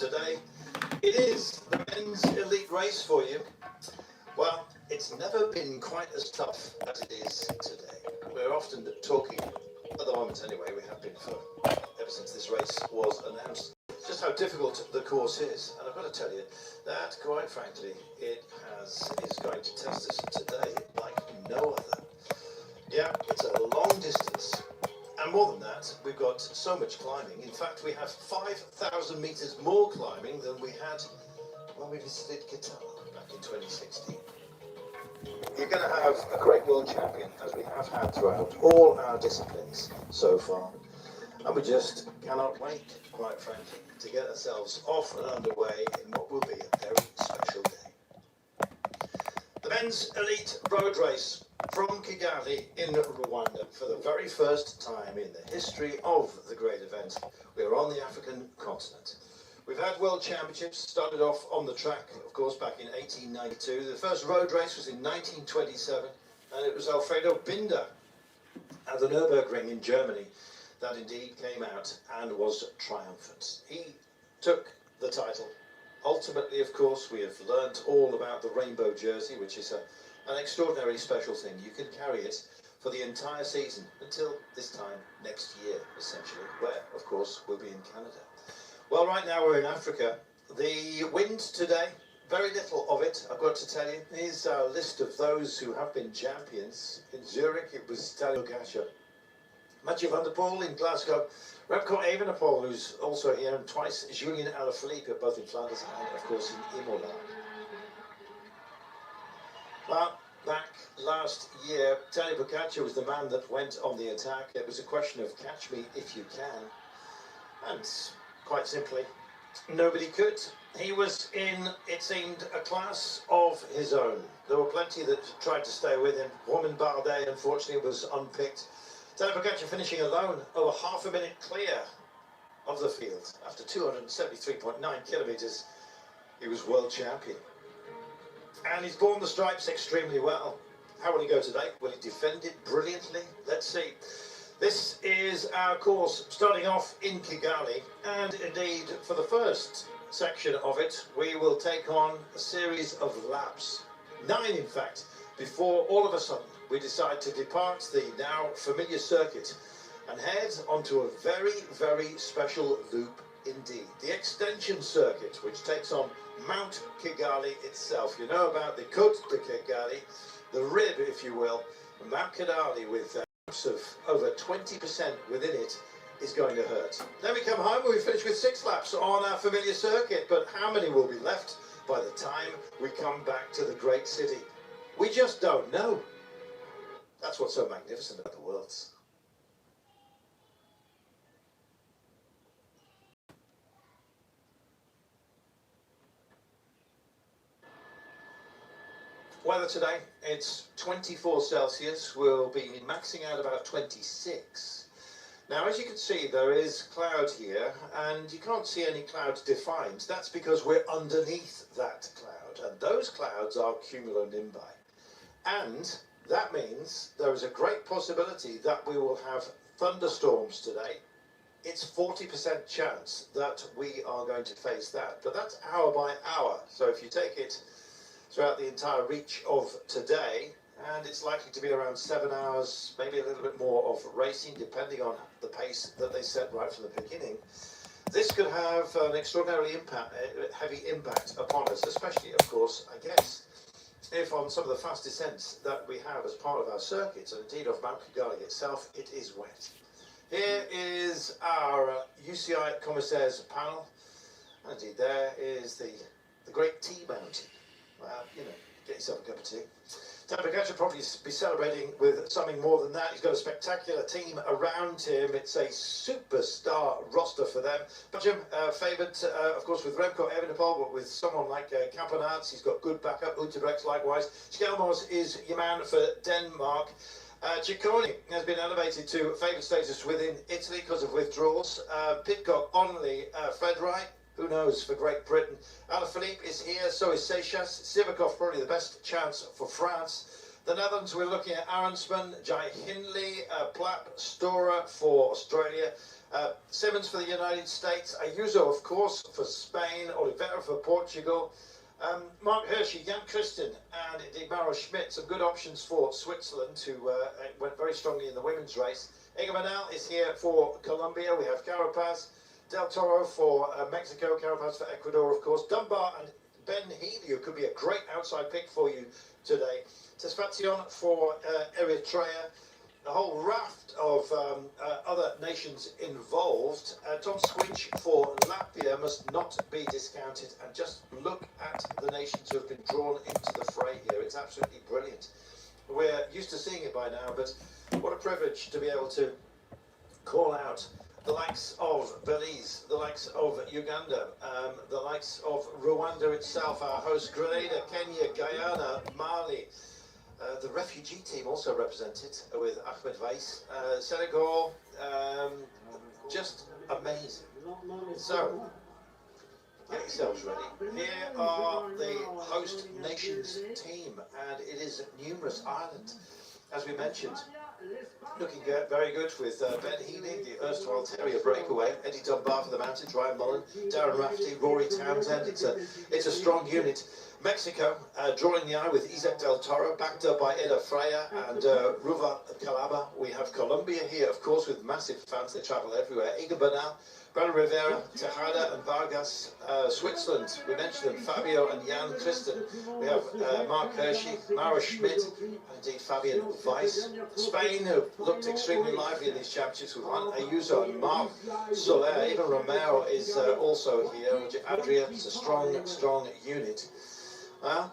Today, it is the men's elite race for you. Well, it's never been quite as tough as it is today. We're often talking, at the moment anyway, we have been for ever since this race was announced, just how difficult the course is. And I've got to tell you that, quite frankly, it is going to test us today like no other. Yeah, it's a long distance. And more than that, we've got so much climbing. In fact, we have 5,000 metres more climbing than we had when we visited Kigali back in 2016. You're going to have a great world champion, as we have had throughout all our disciplines so far. And we just cannot wait, quite frankly, to get ourselves off and underway in what will be a very special day. The men's elite road race from Kigali in Rwanda. For the very first time in the history of the great event, we are on the African continent. We've had World Championships, started off on the track, of course, back in 1892. The first road race was in 1927, and it was Alfredo Binda at the Nürburgring in Germany that indeed came out and was triumphant. He took the title. Ultimately, of course, we have learnt all about the rainbow jersey, which is an extraordinarily special thing. You can carry it for the entire season until this time next year, essentially, where, of course, we'll be in Canada. Well, right now we're in Africa. The wind today, very little of it, I've got to tell you. Here's our list of those who have been champions. In Zurich, it was Stalio Gasha. Mathieu van der Poel in Glasgow. Remco Evenepoel, who's also here, and twice Julien Alaphilippe, both in Flanders and, of course, in Imola. Well, back last year, Tadej Pogačar was the man that went on the attack. It was a question of catch me if you can. And quite simply, nobody could. He was in, it seemed, a class of his own. There were plenty that tried to stay with him. Romain Bardet, unfortunately, was unpicked. Tadej Pogačar finishing alone, over half a minute clear of the field. After 273.9 kilometres, he was world champion. And he's borne the stripes extremely well. How will he go today? Will he defend it brilliantly? Let's see. This is our course starting off in Kigali, and indeed for the first section of it we will take on a series of laps, 9 in fact, before all of a sudden we decide to depart the now familiar circuit and head onto a very, very special loop indeed. The extension circuit, which takes on Mount Kigali itself. You know about the Côte de Kigali, the rib, if you will. Mount Kigali with of over 20% within it is going to hurt. Then we come home and we finish with 6 laps on our familiar circuit, but how many will be left by the time we come back to the great city? We just don't know. That's what's so magnificent about the Worlds. Weather today, it's 24 Celsius, we'll be maxing out about 26. Now, as you can see, there is cloud here, and you can't see any clouds defined. That's because we're underneath that cloud, and those clouds are cumulonimbus. And that means there is a great possibility that we will have thunderstorms today. It's 40% chance that we are going to face that, but that's hour by hour. So if you take it throughout the entire reach of today, and it's likely to be around 7 hours, maybe a little bit more of racing, depending on the pace that they set right from the beginning. This could have an extraordinarily heavy impact upon us, especially, of course, I guess, if on some of the fast descents that we have as part of our circuits, and indeed of Mount Kigali itself, it is wet. Here is our UCI Commissaires panel, and indeed there is the great tea mountain. Well, you know, get yourself a cup of tea. Tadej Pogačar will probably be celebrating with something more than that. He's got a spectacular team around him. It's a superstar roster for them. Belgium favoured, of course, with Remco Evenepoel, but with someone like Campenaerts, he's got good backup. Utrecht likewise. Schelmos is your man for Denmark. Ciccone has been elevated to favoured status within Italy because of withdrawals. Pidcock, Onley, Fred Wright. Who knows for Great Britain? Alaphilippe is here, so is Seychelles. Sivakov probably the best chance for France. The Netherlands, we're looking at Aronsman, Jai Hindley, Plapp, Storer for Australia, Simmons for the United States, Ayuso, of course, for Spain, Oliveira for Portugal, Mark Hershey, Jan Christen, and Digmaro Schmidt, some good options for Switzerland, who went very strongly in the women's race. Egan Bernal is here for Colombia. We have Carapaz, Del Toro for Mexico, Carapaz for Ecuador, of course. Dunbar and Ben Healy, who could be a great outside pick for you today. Tesfatsion for Eritrea. A whole raft of other nations involved. Tom Switch for Latvia must not be discounted. And just look at the nations who have been drawn into the fray here. It's absolutely brilliant. We're used to seeing it by now, but what a privilege to be able to call out the likes of Belize, the likes of Uganda, the likes of Rwanda itself, our host Grenada, Kenya, Guyana, Mali. The refugee team also represented with Ahmed Weiss, Senegal, just amazing. So, get yourselves ready. Here are the host nations team, and it is numerous. Ireland, as we mentioned, looking very good with Ben Healy, the erstwhile Terrier breakaway, Eddie Dunbar for the Mountains, Ryan Mullen, Darren Rafferty, Rory Townsend. It's a strong unit. Mexico, drawing the eye with Isaac Del Toro, backed up by Eda Freya and Ruva Calaba. We have Colombia here, of course, with massive fans. They travel everywhere. Egan Bernal, Brandon Rivera, Tejada and Vargas. Switzerland, we mentioned them, Fabio and Jan Christen. We have Mark Hershey, Mara Schmidt, and indeed Fabian Weiss. Spain, who looked extremely lively in these championships with Juan Ayuso and Marc Soler. Even Romero is also here. Adria, it's a strong unit. Well,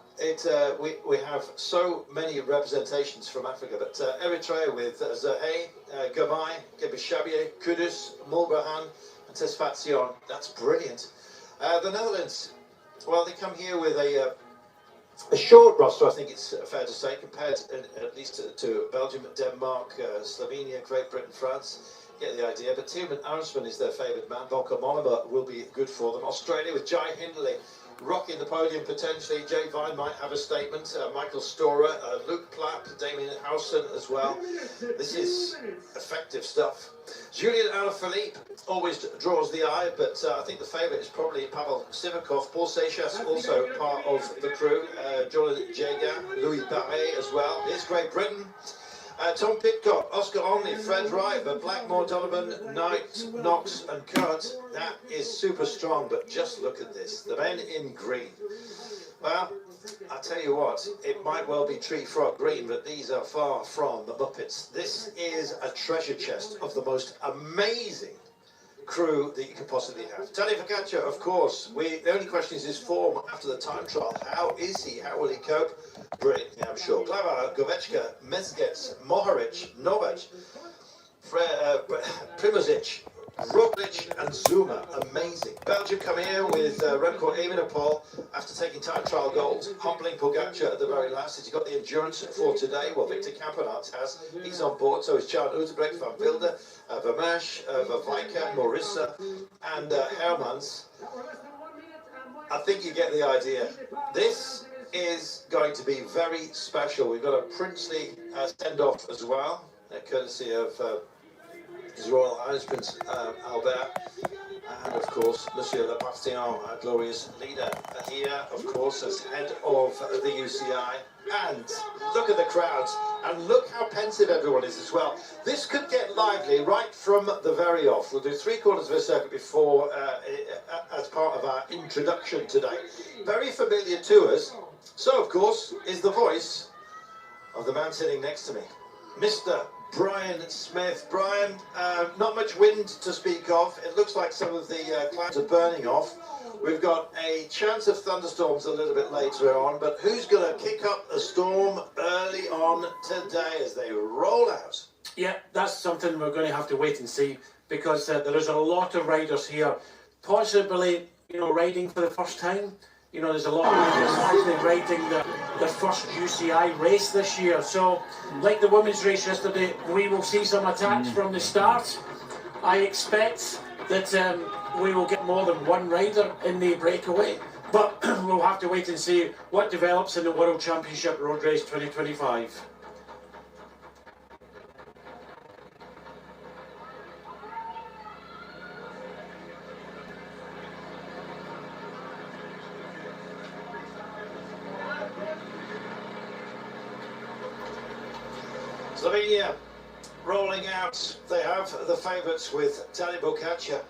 we have so many representations from Africa, but Eritrea with Zahe, Gamay, Gebishabie, Kudus, Mulbrahan, and Tesfatsion. That's brilliant. The Netherlands, well, they come here with a short roster, I think it's fair to say, compared at least to Belgium, Denmark, Slovenia, Great Britain, France. Get the idea. But Tillman Aronsman is their favoured man. Volker Mollema will be good for them. Australia with Jai Hindley rocking the podium potentially. Jay Vine might have a statement. Michael Storer, Luke Plapp, Damien Howson as well. This is effective stuff. Julian Alaphilippe always draws the eye, but I think the favourite is probably Pavel Sivakov. Paul Seychelles also part of the crew. Jordan Jager, Louis Barret as well. Here's Great Britain. Tom Pitcock, Oscar Onley, Fred Wright, but Blackmore, Donovan, Knight, Knox and Kurt. That is super strong, but just look at this. The men in green. Well, I tell you what, it might well be Tree Frog Green, but these are far from the Muppets. This is a treasure chest of the most amazing crew that you could possibly have. Tadej Pogačar, of course. The only question is his form after the time trial. How is he? How will he cope? Brilliantly, I'm sure. Glava, Govečka, Mezgec, Mohoric, Novak, Primozic, Roglic and Zuma. Amazing. Belgium come here with Remco Evenepoel after taking time trial gold, humbling Pogačar at the very last. Has he got the endurance for today? Well, Victor Campenaerts has. He's on board. So is Chad Uterbrecht, Van Wilde, Vermeersch, Verwijken, Morissa and Hermans. I think you get the idea. This is going to be very special. We've got a princely send-off as well, courtesy of His Royal Highness Prince Albert, and of course Monsieur Le Bastien, our glorious leader here, of course, as head of the UCI. And look at the crowds, and look how pensive everyone is as well. This could get lively right from the very off. We'll do 3/4 of a circuit before, as part of our introduction today. Very familiar to us. So, of course, is the voice of the man sitting next to me, Mr. Brian Smith. Brian, not much wind to speak of. It looks like some of the clouds are burning off. We've got a chance of thunderstorms a little bit later on, but who's going to kick up a storm early on today as they roll out? Yeah, that's something we're going to have to wait and see, because there is a lot of riders here, possibly, riding for the first time. There's a lot of riders actually riding their first UCI race this year. So, like the women's race yesterday, we will see some attacks from the start. I expect that we will get more than one rider in the breakaway. But we'll have to wait and see what develops in the World Championship Road Race 2025. Slovenia rolling out. They have the favourites with Turabibutsako,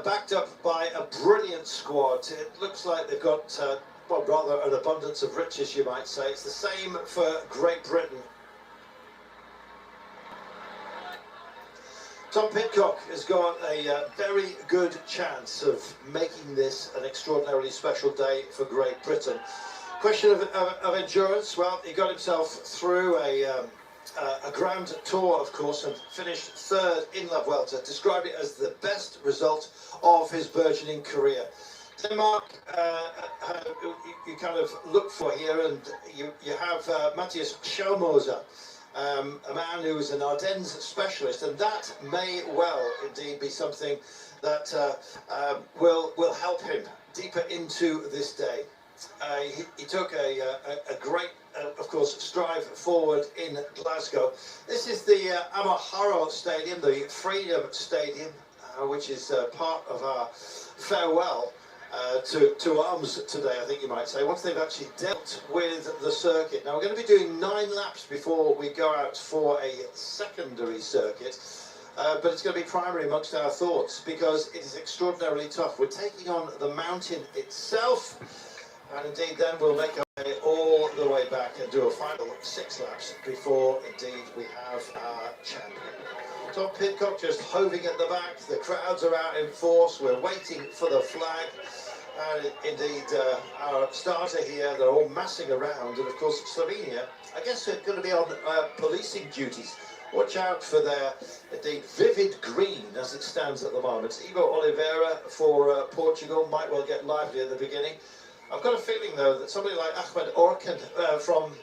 backed up by a brilliant squad. It looks like they've got, well, rather an abundance of riches, you might say. It's the same for Great Britain. Tom Pidcock has got a very good chance of making this an extraordinarily special day for Great Britain. Question of endurance. Well, he got himself through a Grand Tour, of course, and finished third in La Vuelta. Described it as the best result of his burgeoning career. Denmark, you kind of look for here, and you have Matthias Schellmoser, a man who is an Ardennes specialist, and that may well indeed be something that will help him deeper into this day. He took a great, of course, strive forward in Glasgow. This is the Amahoro Stadium, the Freedom Stadium, which is part of our farewell to arms today, I think you might say, once they've actually dealt with the circuit. Now, we're going to be doing 9 laps before we go out for a secondary circuit. But it's going to be primary amongst our thoughts because it is extraordinarily tough. We're taking on the mountain itself. And indeed then we'll make our way all the way back and do a final 6 laps before indeed we have our champion. Tom Pidcock just hoving at the back, the crowds are out in force, we're waiting for the flag. And indeed our starter here, they're all massing around, and of course Slovenia, I guess they're going to be on policing duties. Watch out for their, indeed, vivid green as it stands at the moment. Ivo Oliveira for Portugal might well get lively at the beginning. I've got a feeling, though, that somebody like Ahmet Orkan from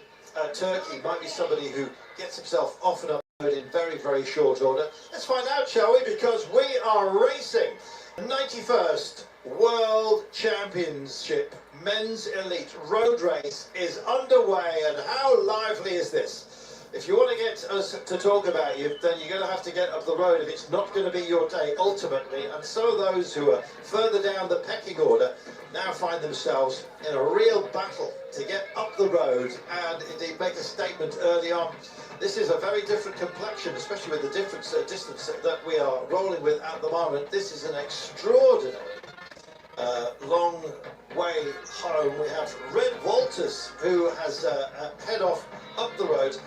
Turkey might be somebody who gets himself off and up in very, very short order. Let's find out, shall we? Because we are racing. The 91st World Championship Men's Elite Road Race is underway, and how lively is this? If you want to get us to talk about you, then you're going to have to get up the road if it's not going to be your day ultimately. And so those who are further down the pecking order now find themselves in a real battle to get up the road and indeed make a statement early on. This is a very different complexion, especially with the different distance that we are rolling with at the moment. This is an extraordinary long way home. We have Red Walters, who has head off up the road.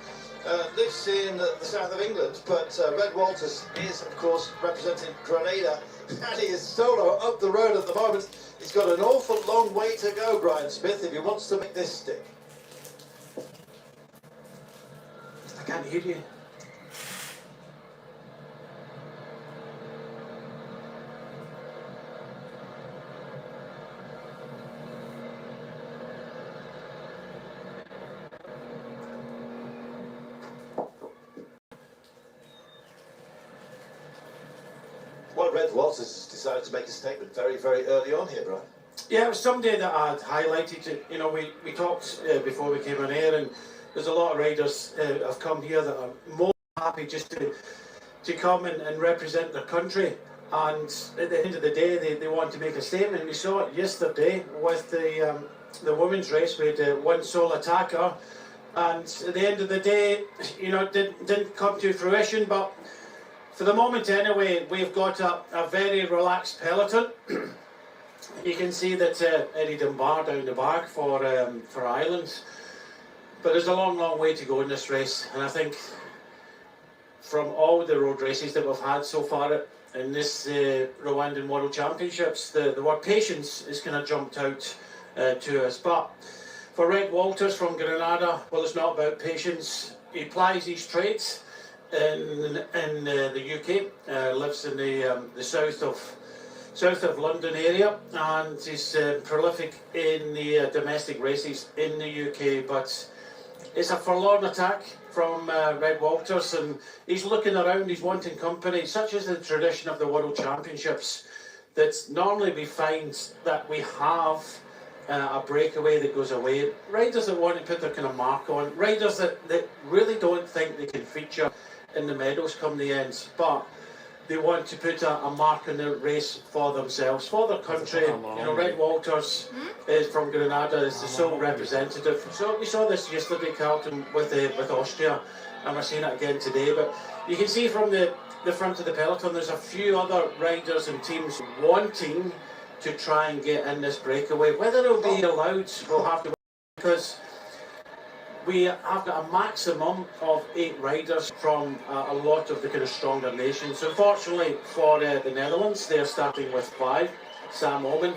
Lives in the south of England, but Red Walters is, of course, representing Grenada, and he is solo up the road at the moment. He's got an awful long way to go, Brian Smith, if he wants to make this stick. I can't hear you. Well, Red Walters has decided to make a statement very, very early on here, Brian. Yeah, it was somebody that I'd highlighted. You know, we talked before we came on air, and there's a lot of riders have come here that are more happy just to come and represent their country. And at the end of the day, they want to make a statement. We saw it yesterday with the women's race. We had one sole attacker, and at the end of the day, you know, it didn't come to fruition. But for the moment anyway, we've got a very relaxed peloton. You can see that Eddie Dunbar down the back for Ireland. But there's a long, long way to go in this race. And I think from all the road races that we've had so far in this Rwandan World Championships, the word patience is kind of jumped out to us. But for Red Walters from Grenada, well, it's not about patience. He plies his trades in the UK, lives in the south of London area, and he's prolific in the domestic races in the UK. But it's a forlorn attack from Red Walters, and he's looking around, he's wanting company, such as the tradition of the World Championships, that normally we find that we have a breakaway that goes away, riders that want to put their kind of mark on, riders that really don't think they can feature in the medals come the end, but they want to put a mark in the race for themselves, for their country. You know, Red Walters is from Granada, is the sole representative. So we saw this yesterday, Carlton, with Austria, and we're seeing it again today. But you can see from the front of the peloton, there's a few other riders and teams wanting to try and get in this breakaway. Whether it'll be allowed, we'll have to, because we have got a maximum of 8 riders from a lot of the kind of stronger nations. Unfortunately for the Netherlands, they're starting with 5. Sam Omen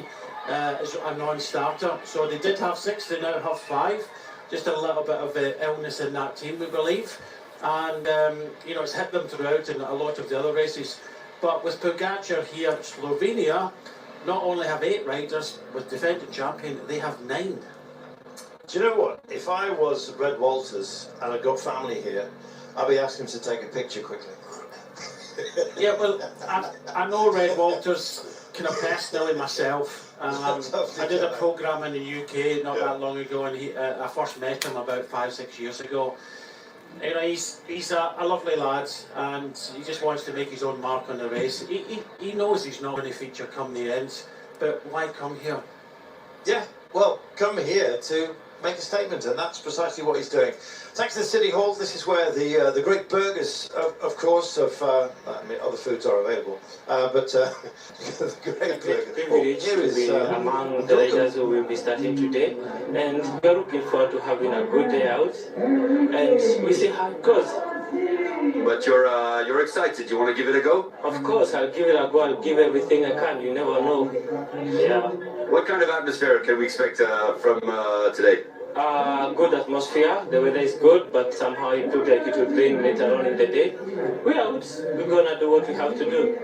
is a non-starter, so they did have 6, they now have 5. Just a little bit of illness in that team, we believe, and you know, it's hit them throughout in a lot of the other races. But with Pogacar here, Slovenia not only have 8 riders, with defending champion, they have 9. Do you know what? If I was Red Walters and I've got family here, I'd be asking them to take a picture quickly. Yeah, well, I know Red Walters kind of personally myself. I did a programme in the UK not that long ago, and I first met him about 5-6 years ago. You know, he's a lovely lad, and he just wants to make his own mark on the race. He knows he's not going to feature come the end, but why come here? Yeah, well, come here to make a statement, and that's precisely what he's doing. Thanks to the City Hall, this is where the great burgers, of course, I mean, other foods are available, but the great burgers. Privilege to be among the riders who will be starting today, and we are looking forward to having a good day out, and we see how it goes. But you're excited. You want to give it a go? Of course, I'll give it a go. I'll give everything I can. You never know. Yeah. What kind of atmosphere can we expect from today? Good atmosphere. The weather is good, but somehow it looks like it will rain later on in the day. We're out. We're gonna do what we have to do.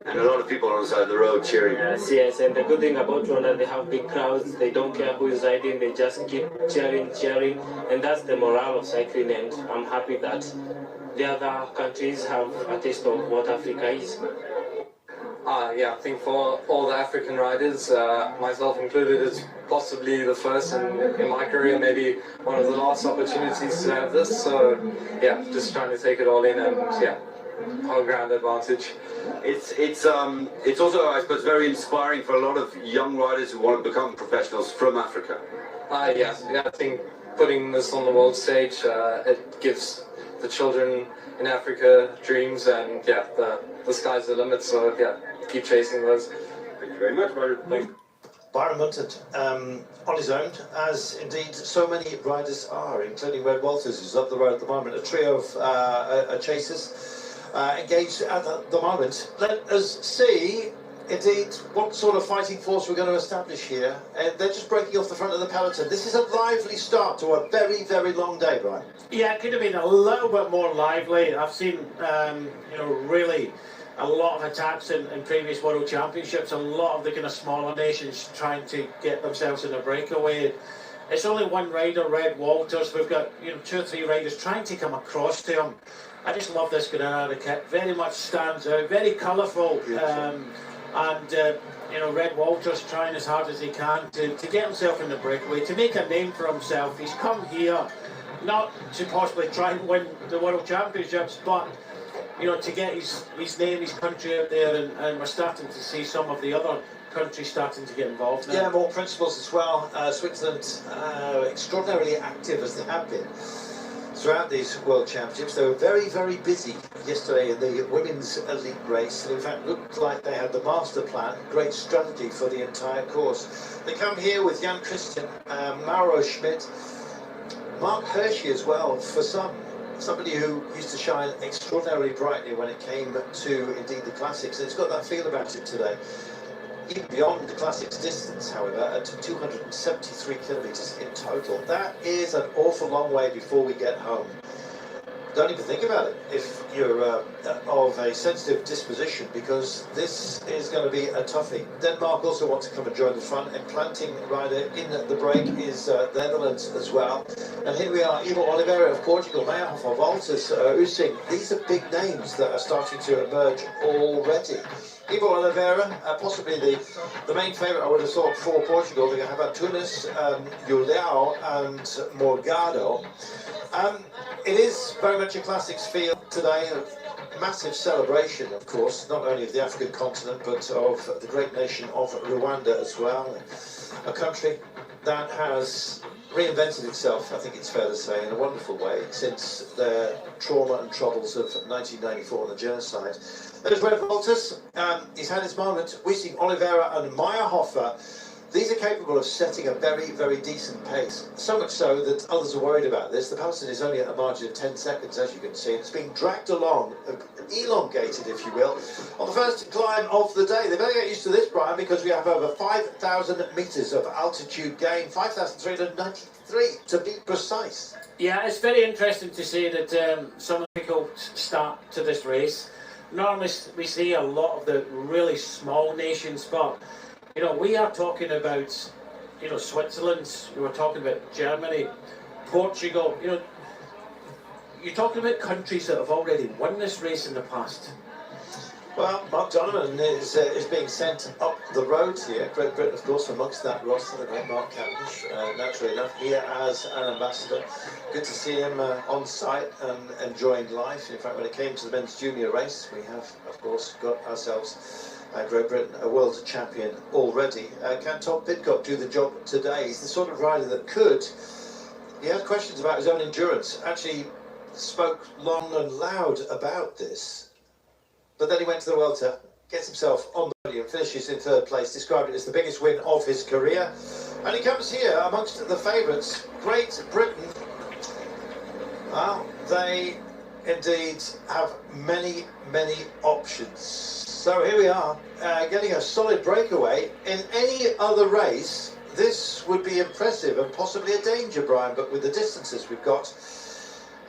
And a lot of people on the side of the road cheering. Yes. And the good thing about Rwanda, they have big crowds. They don't care who is riding. They just keep cheering, and that's the morale of cycling. And I'm happy that the other countries have a taste of what Africa is. Yeah, I think for all the African riders, myself included, it's possibly the first in my career, maybe one of the last opportunities to have this. So yeah, just trying to take it all in, and yeah, whole ground advantage. It's also, I suppose, very inspiring for a lot of young riders who want to become professionals from Africa. Yes, yeah, I think putting this on the world stage, it gives the children in Africa dreams, and yeah, the sky's the limit. So yeah, keep chasing those. Thank you very much, Byron. Thanks. Byron Munted, on his own, as indeed so many riders are, including Red Walters, who's up the road at the moment. A trio of chasers engaged at the moment. Let us see, indeed, what sort of fighting force we're going to establish here. They're just breaking off the front of the peloton. This is a lively start to a very, very long day, Brian. Yeah, it could have been a little bit more lively. I've seen, you know, really a lot of attacks in previous World Championships. A lot of the kind of smaller nations trying to get themselves in a breakaway. It's only one rider, Red Walters. We've got, you know, 2 or 3 riders trying to come across to him. I just love this Granada kit. Very much stands out. Very colourful. And you know, Red Walters trying as hard as he can to get himself in the breakaway, to make a name for himself. He's come here not to possibly try and win the World Championships, but you know, to get his name, his country out there, and we're starting to see some of the other countries starting to get involved now. Yeah, more principals as well. Switzerland, extraordinarily active as they have been throughout these World Championships. They were very, very busy yesterday in the women's elite race, and in fact looked like they had the master plan, great strategy for the entire course. They come here with Jan Christian, Mauro Schmidt, Mark Hershey as well, for somebody who used to shine extraordinarily brightly when it came to indeed the classics, and it's got that feel about it today. Even beyond the classics distance, however, at 273 kilometres in total, that is an awful long way before we get home. Don't even think about it if you're of a sensitive disposition, because this is going to be a toughie. Denmark also want to come and join the front, and planting rider in the break is the Netherlands as well. And here we are, Ivo Oliveira of Portugal, Meyerhoff of Walters, Using. These are big names that are starting to emerge already. Ivo Oliveira, possibly the main favourite I would have thought for Portugal. They have Antunes, Julião and Morgado. It is very much a classics field today. A massive celebration, of course, not only of the African continent, but of the great nation of Rwanda as well. A country that has reinvented itself, I think it's fair to say, in a wonderful way since the trauma and troubles of 1994 and the genocide. There's Red Voltus. He's had his moment. We've seen Oliveira and Meyerhofer. These are capable of setting a very, very decent pace. So much so that others are worried about this. The Palestinian is only at a margin of 10 seconds, as you can see. It's being dragged along, elongated, if you will, on the first climb of the day. They better get used to this, Brian, because we have over 5,000 metres of altitude gain, 5,393 to be precise. Yeah, it's very interesting to see that some difficult start to this race. Normally we see a lot of the really small nations, but you know, we are talking about, you know, Switzerland, we were talking about Germany, Portugal, you know, you're talking about countries that have already won this race in the past. Well, Mark Donovan is being sent up the road here. Great Britain, of course, amongst that roster, the great Mark Cavendish, naturally enough, here as an ambassador. Good to see him on site and enjoying life. In fact, when it came to the men's junior race, we have, of course, got ourselves Great Britain a world champion already. Can Tom Pidcock do the job today? He's the sort of rider that could. He had questions about his own endurance. Actually spoke long and loud about this. But then he went to the Welter, gets himself on the podium, finishes in third place, described it as the biggest win of his career. And he comes here amongst the favourites, Great Britain. Well, they indeed have many, many options. So here we are, getting a solid breakaway. In any other race, this would be impressive and possibly a danger, Brian, but with the distances we've got,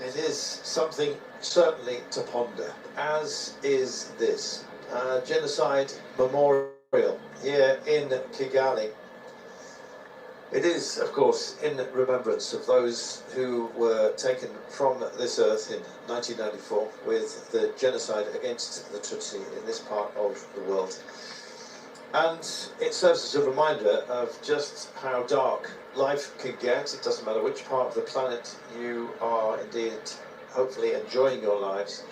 it is something certainly to ponder, as is this. Genocide Memorial here in Kigali. It is, of course, in remembrance of those who were taken from this earth in 1994 with the genocide against the Tutsi in this part of the world. And it serves as a reminder of just how dark life can get. It doesn't matter which part of the planet you are indeed hopefully enjoying your lives.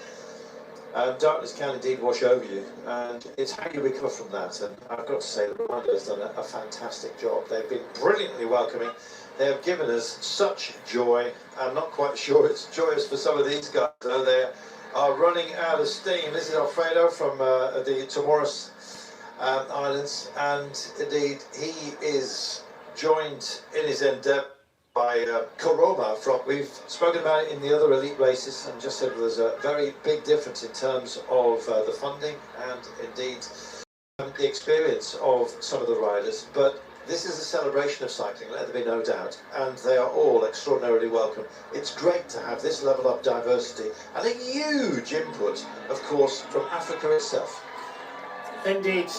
Darkness can indeed wash over you, and it's how you recover from that. And I've got to say that Rwanda has done a fantastic job. They've been brilliantly welcoming. They have given us such joy. I'm not quite sure it's joyous for some of these guys, though. They are running out of steam. This is Alfredo from the Comoros Islands, and indeed he is joined in his endeavour by Koroma from, we've spoken about it in the other elite races and just said there's a very big difference in terms of the funding and indeed the experience of some of the riders, but this is a celebration of cycling, let there be no doubt, and they are all extraordinarily welcome. It's great to have this level of diversity and a huge input, of course, from Africa itself. Indeed,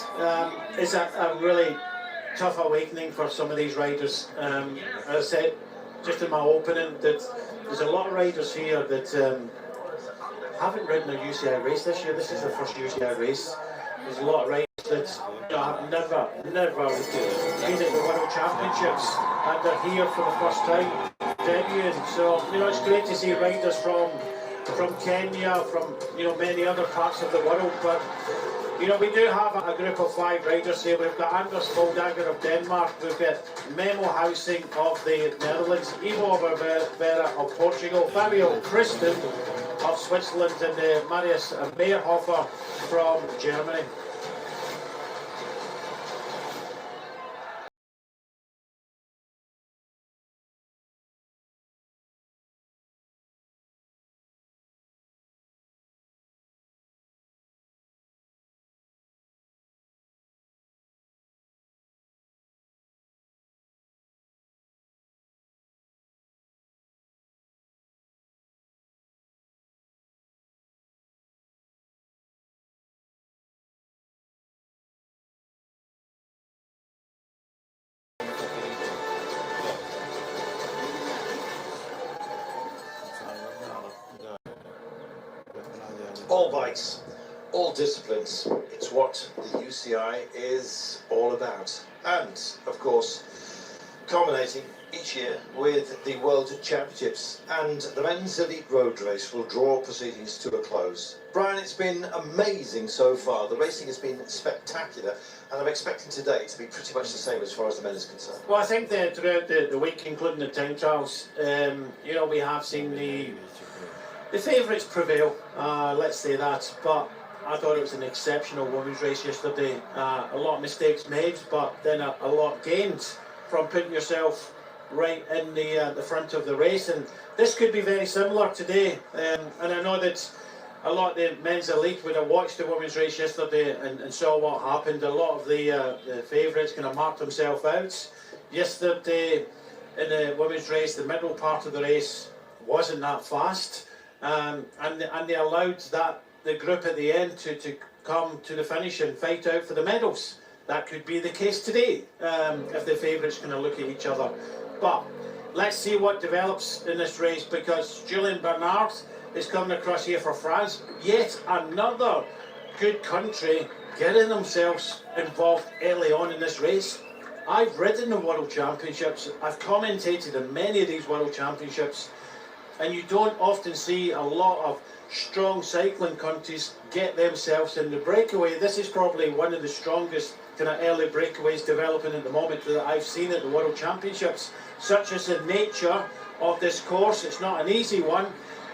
it's a really tough awakening for some of these riders. As I said just in my opening, that there's a lot of riders here that haven't ridden a UCI race this year. This is their first UCI race. There's a lot of riders that, you know, have never been at the World Championships, and they're here for the first time debuting. So, you know, it's great to see riders from Kenya, from, you know, many other parts of the world. But you know, we do have a group of 5 riders here. We've got Anders Foldager of Denmark, we've got Memo Housing of the Netherlands, Ivo Oliveira of Portugal, Fabio Christen of Switzerland, and Marius Meyerhofer from Germany. All bikes all disciplines. It's what the UCI is all about. And, of course, culminating each year with the World Championships, and the men's elite road race will draw proceedings to a close. Brian, it's been amazing so far. The racing has been spectacular, and I'm expecting today to be pretty much the same as far as the men is concerned. Well, I think that throughout the week, including the time trials, you know, we have seen the favourites prevail, let's say that, but I thought it was an exceptional women's race yesterday. A lot of mistakes made, but then a lot gained from putting yourself right in the front of the race, and this could be very similar today. And I know that a lot of the men's elite would have watched the women's race yesterday and saw what happened. A lot of the favourites kind of marked themselves out. Yesterday in the women's race, the middle part of the race wasn't that fast, and they allowed the group at the end to come to the finish and fight out for the medals. That could be the case today if the favourites kind of look at each other. But let's see what develops in this race, because Julian Bernard is coming across here for France. Yet another good country getting themselves involved early on in this race. I've ridden the World Championships. I've commentated in many of these World Championships, and you don't often see a lot of strong cycling countries get themselves in the breakaway. This is probably one of the strongest kind of early breakaways developing at the moment that I've seen at the World Championships. Such as the nature of this course, it's not an easy one.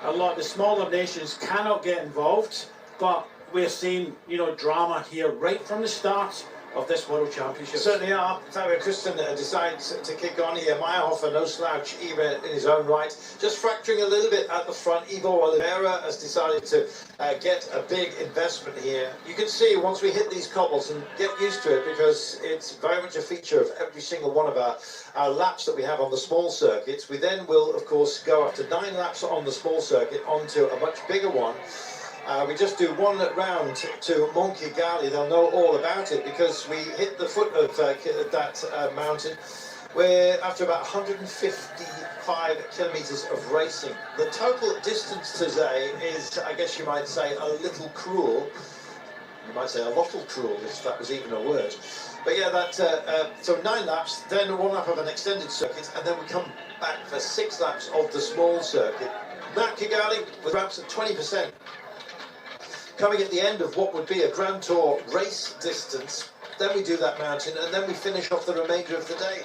A lot of the smaller nations cannot get involved, but we're seeing, you know, drama here right from the start of this World Championship. Certainly are. Fabio Christian decides to kick on here. Meyerhofer, no slouch even in his own right. Just fracturing a little bit at the front. Ivo Oliveira has decided to get a big investment here. You can see once we hit these cobbles, and get used to it because it's very much a feature of every single one of our laps that we have on the small circuits. We then will, of course, go after 9 laps on the small circuit onto a much bigger one. We just do one round to Mount Kigali. They'll know all about it because we hit the foot of that mountain. We're after about 155 kilometres of racing. The total distance today is, I guess you might say, a little cruel. You might say a little cruel, if that was even a word. But yeah, so 9 laps, then 1 lap of an extended circuit, and then we come back for 6 laps of the small circuit. Mount Kigali with ramps at 20%. Coming at the end of what would be a Grand Tour race distance, then we do that mountain, and then we finish off the remainder of the day.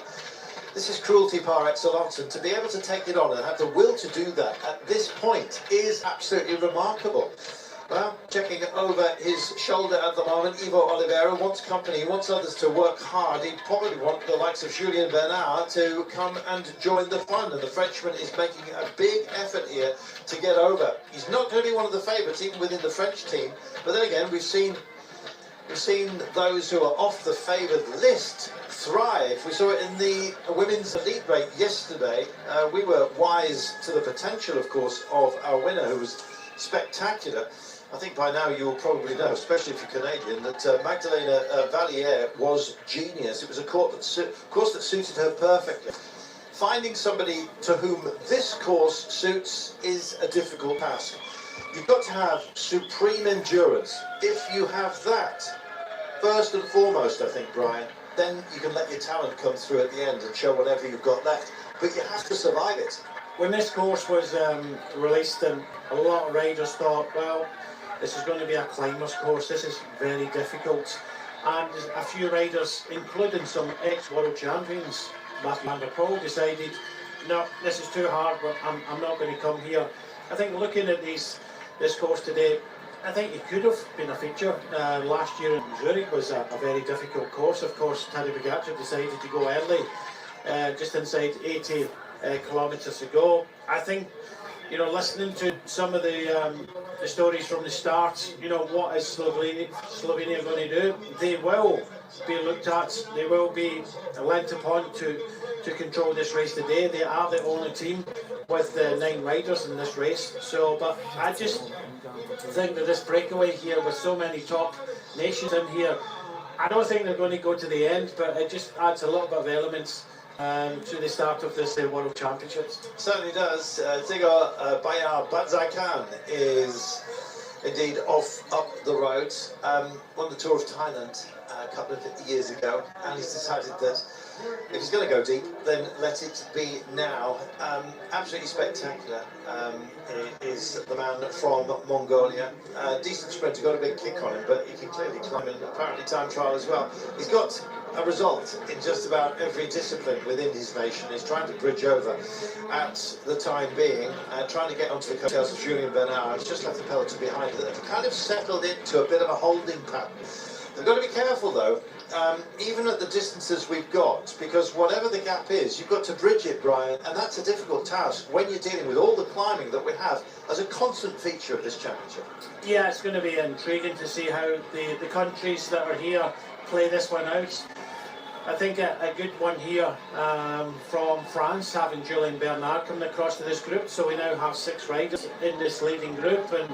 This is cruelty par excellence, and to be able to take it on and have the will to do that at this point is absolutely remarkable. Well, checking over his shoulder at the moment, Ivo Oliveira wants company, he wants others to work hard. He'd probably want the likes of Julien Bernard to come and join the fun, and the Frenchman is making a big effort here to get over. He's not going to be one of the favourites even within the French team, but then again we've seen those who are off the favoured list thrive. We saw it in the women's elite race yesterday. We were wise to the potential, of course, of our winner, who was spectacular. I think by now you'll probably know, especially if you're Canadian, that Magdalena Valliere was genius. It was a course that suited her perfectly. Finding somebody to whom this course suits is a difficult task. You've got to have supreme endurance. If you have that, first and foremost, I think, Brian, then you can let your talent come through at the end and show whatever you've got left. But you have to survive it. When this course was released, and a lot of riders thought, well, this is going to be a climber's course, this is very difficult. And a few riders, including some ex-world champions, Matthew van der Poel, decided, no, this is too hard, but I'm not going to come here. I think looking at this course today, I think it could have been a feature. Last year in Zurich was a very difficult course. Of course, Tadej Pogačar decided to go early, just inside 80 kilometres to go. I think, you know, listening to some of the stories from the start, you know, what is Slovenia going to do? They will be looked at, they will be lent upon to control this race today. They are the only team with 9 riders in this race. So, but I just think that this breakaway here with so many top nations in here, I don't think they're going to go to the end, but it just adds a little bit of elements to the start of this World Championships. Certainly does. Tigor Bayar Badzakan is indeed up the road. Won the Tour of Thailand a couple of years ago, and he's decided that if he's going to go deep, then let it be now. Absolutely spectacular is the man from Mongolia. Decent sprinter, got a big kick on him, but he can clearly climb in apparently time trial as well. He's got a result in just about every discipline within his nation. He's trying to bridge over at the time being, trying to get onto the coattails of Julien Bernard. He's just left the peloton behind. They've kind of settled into a bit of a holding pattern. They've got to be careful though, even at the distances we've got, because whatever the gap is, you've got to bridge it, Brian, and that's a difficult task when you're dealing with all the climbing that we have as a constant feature of this championship. Yeah, it's going to be intriguing to see how the countries that are here play this one out. I think a good one here from France, having Julien Bernard coming across to this group, so we now have 6 riders in this leading group, and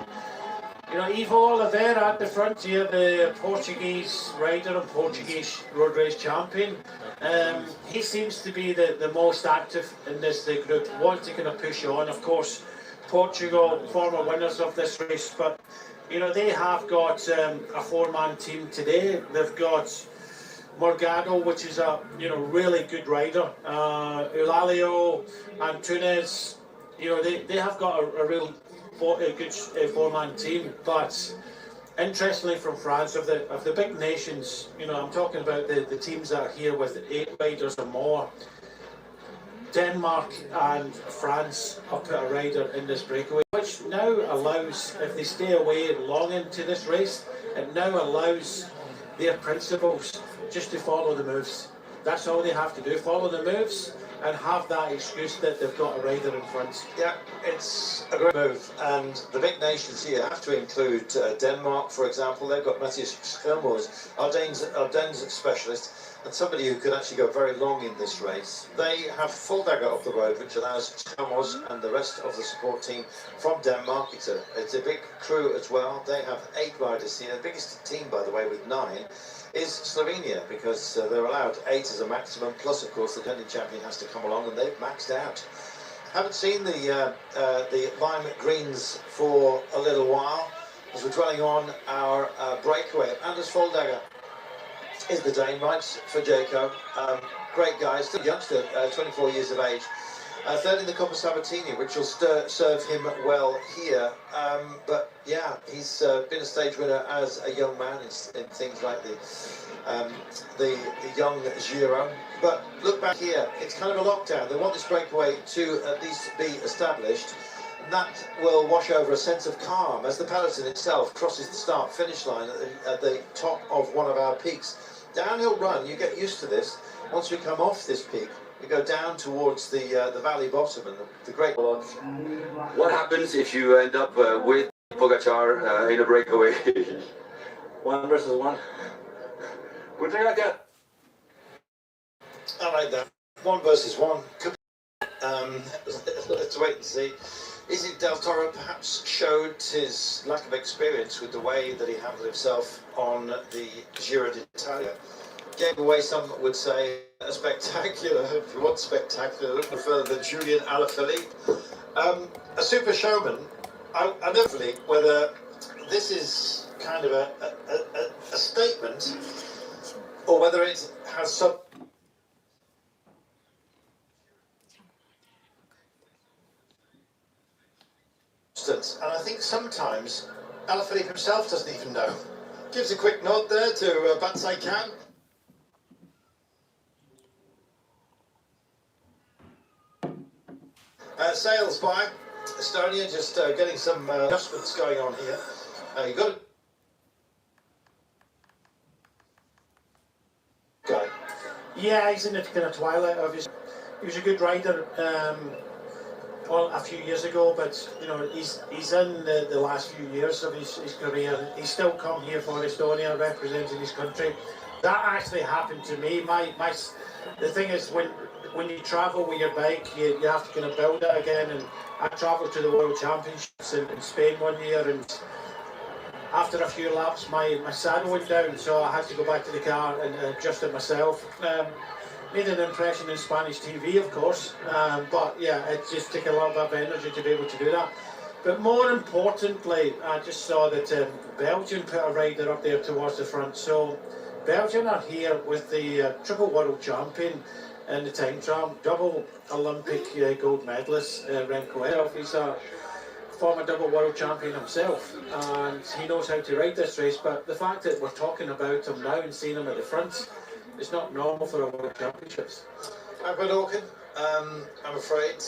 you know, Ivo Oliveira at the front here, the Portuguese rider and Portuguese road race champion. He seems to be the most active in this group, wants to kind of push on. Of course, Portugal, former winners of this race, but you know, they have got a 4-man team today. They've got Morgado, which is a really good rider. Eulalio, Antunes, you know, they have got a real good 4-man team. But interestingly, from France, of the big nations, you know, I'm talking about the teams that are here with 8 riders or more. Denmark and France have put a rider in this breakaway, which now allows, if they stay away long into this race, it now allows their principals just to follow the moves. That's all they have to do, follow the moves and have that excuse that they've got a rider in front. Yeah, it's a great move, and the big nations here have to include Denmark, for example. They've got Matthias Schelmos, Ardennes specialist, and somebody who could actually go very long in this race. They have full dagger up the road, which allows Schelmos and the rest of the support team from Denmark. It's a big crew as well. They have 8 riders here. The biggest team, by the way, with 9, is Slovenia, because they're allowed 8 as a maximum, plus of course the defending champion has to come along, and they've maxed out. Haven't seen the lime greens for a little while, as we're dwelling on our breakaway. Anders Foldager is the Dane, rides for Jaco. Great guy, still a youngster, 24 years of age. 3rd in the Coppa Sabatini, which will serve him well here. But yeah, he's been a stage winner as a young man in things like the young Giro. But look back here, it's kind of a lockdown. They want this breakaway to at least be established. And that will wash over a sense of calm as the peloton itself crosses the start-finish line at the top of one of our peaks. Downhill run, you get used to this. Once we come off this peak, we go down towards the valley bottom and the great... What happens if you end up with Pogacar in a breakaway? 1 versus 1. I like that. 1 versus 1. Let's wait and see. Izzy Del Toro perhaps showed his lack of experience with the way that he handled himself on the Giro d'Italia. Gave away, some would say, a spectacular, if you want spectacular, a little further than Julian Alaphilippe. A super showman. I never believe whether this is kind of a statement or whether it has some... And I think sometimes Alaphilippe himself doesn't even know. Gives a quick nod there to Batsai Khan. Sails by Estonia, just getting some adjustments going on here. You got to... Yeah, he's in the kind of twilight of his... He was a good rider a few years ago, but you know, he's in the last few years of his career. He's still come here for Estonia, representing his country. That actually happened to me. The thing is, when you travel with your bike, you have to kind of build it again. And I travelled to the World Championships in Spain one year, and after a few laps, my saddle went down, so I had to go back to the car and adjust it myself. Made an impression in Spanish TV, of course, but yeah, it just took a lot of energy to be able to do that. But more importantly, I just saw that Belgium put a rider up there towards the front. So Belgium are here with the triple world champion in the time trial, double Olympic gold medalist, Remco. He's a former double world champion himself, and he knows how to ride this race. But the fact that we're talking about him now and seeing him at the front, it's not normal for a world championships. I've been Orkin. I'm afraid,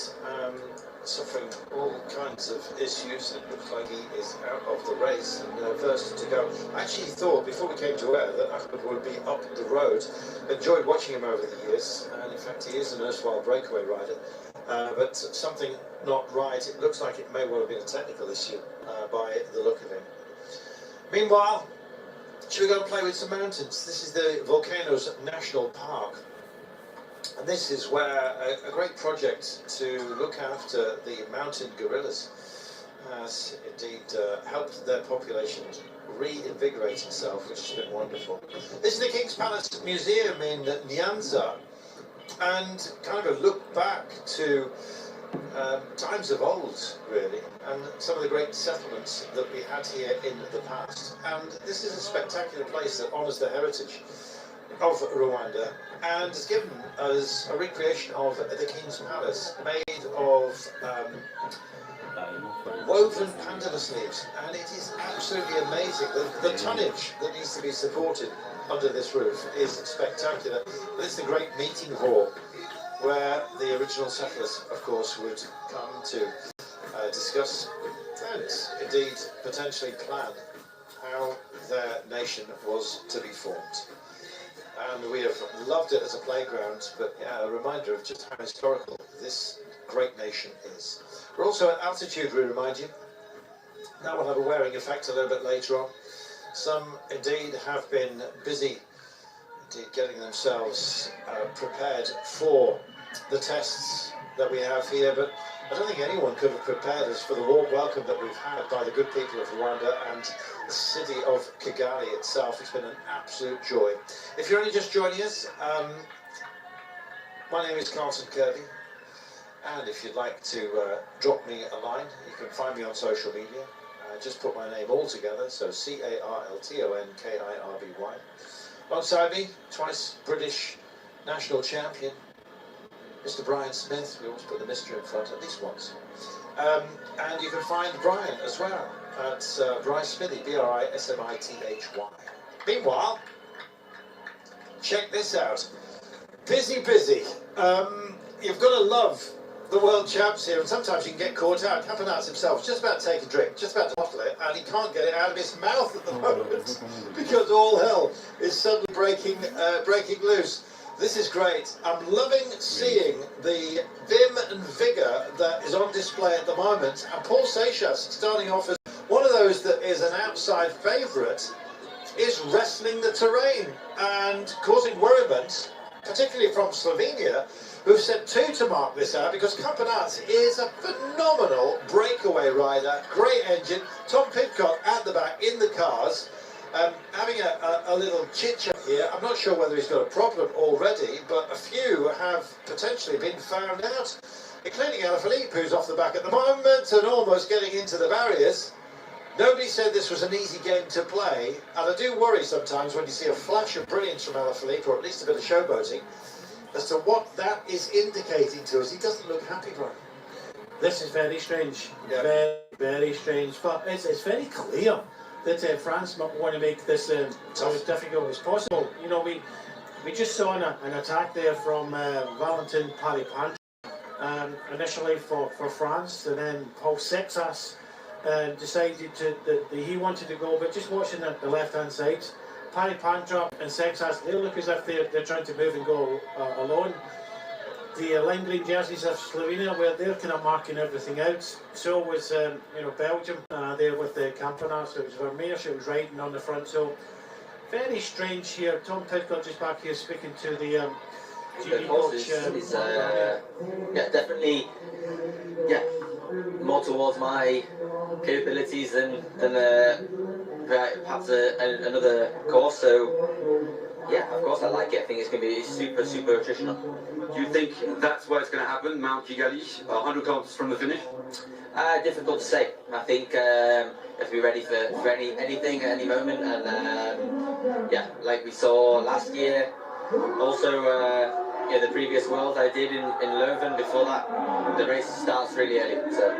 suffering all kinds of issues. It looks like he is out of the race and first to go. I actually thought before we came to air that Ahmed would be up the road. Enjoyed watching him over the years, and in fact he is an erstwhile breakaway rider. But something not right. It looks like it may well have been a technical issue by the look of him. Meanwhile, should we go and play with some mountains? This is the Volcanoes National Park. And this is where a great project to look after the mountain gorillas has indeed helped their population reinvigorate itself, which has been wonderful. This is the King's Palace Museum in Nyanza, and kind of a look back to times of old, really, and some of the great settlements that we had here in the past. And this is a spectacular place that honours the heritage of Rwanda and has given us a recreation of the King's Palace made of woven pandanus leaves, and it is absolutely amazing. The tonnage that needs to be supported under this roof is spectacular. This is the great meeting hall where the original settlers, of course, would come to discuss and indeed potentially plan how their nation was to be formed. And we have loved it as a playground, but yeah, a reminder of just how historical this great nation is. We're also at altitude, we remind you. That will have a wearing effect a little bit later on. Some indeed have been busy getting themselves prepared for the tests that we have here, but I don't think anyone could have prepared us for the warm welcome that we've had by the good people of Rwanda and the city of Kigali itself. It's been an absolute joy. If you're only just joining us, my name is Carlton Kirby, and if you'd like to drop me a line, you can find me on social media. Just put my name all together, so CarltonKirby. Alongside me, twice British national champion, Mr. Brian Smith. We always put the Mr. in front at least once. And you can find Brian as well at Bryce Smithy, Brismithy. Meanwhile, check this out. Busy. You've got to love the world champs here, and sometimes you can get caught out. Campanats himself is just about to take a drink, just about to bottle it, and he can't get it out of his mouth at the moment because all hell is suddenly breaking loose. This is great. I'm loving seeing the vim and vigour that is on display at the moment. And Paul Seixas, starting off as one of those that is an outside favourite, is wrestling the terrain and causing worriment, particularly from Slovenia, who've sent two to mark this out, because Campanats is a phenomenal breakaway rider, great engine. Tom Pidcock at the back in the cars, having a little chit-chat here. I'm not sure whether he's got a problem already, but a few have potentially been found out, including Alaphilippe, who's off the back at the moment and almost getting into the barriers. Nobody said this was an easy game to play, and I do worry sometimes when you see a flash of brilliance from Alaphilippe, or at least a bit of showboating, as to what that is indicating to us. He doesn't look happy, Brian. This is very strange, very strange, but it's very clear that France want to make this as difficult as possible. You know, we just saw an attack there from Valentin Paripant initially for France, and then Paul Seixas decided that he wanted to go, but just watching the left-hand side, Paripant and Seixas, they look as if they're trying to move and go alone. The lime green jerseys of Slovenia, where they're kind of marking everything out. So was Belgium there with the Campanats. So it was Vermeersch, it was riding on the front. So very strange here. Tom Pidcock just back here speaking to the GD coach. Definitely, more towards my capabilities than perhaps another course. So yeah, of course I like it. I think it's going to be super attritional. Do you think that's where it's going to happen, Mount Kigali, 100 kilometers from the finish? Difficult to say. I think you have to be ready for anything at any moment, and yeah, like we saw last year, also yeah, the previous World I did in Leuven. Before that, the race starts really early. So.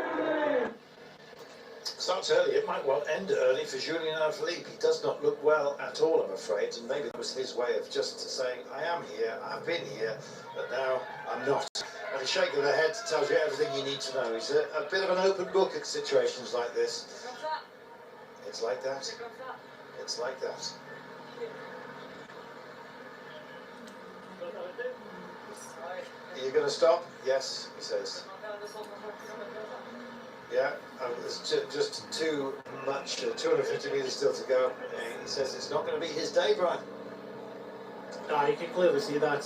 Starts early, it might well end early for Julien Alaphilippe. He does not look well at all, I'm afraid, and maybe that was his way of just saying, I am here, I've been here, but now I'm not. And a shake of the head tells you everything you need to know. He's a bit of an open book at situations like this. It's like that. It's like that. Are you going to stop? Yes, he says. Yeah, there's just too much, 250 metres still to go. And he says it's not going to be his day, Brian. No, you can clearly see that.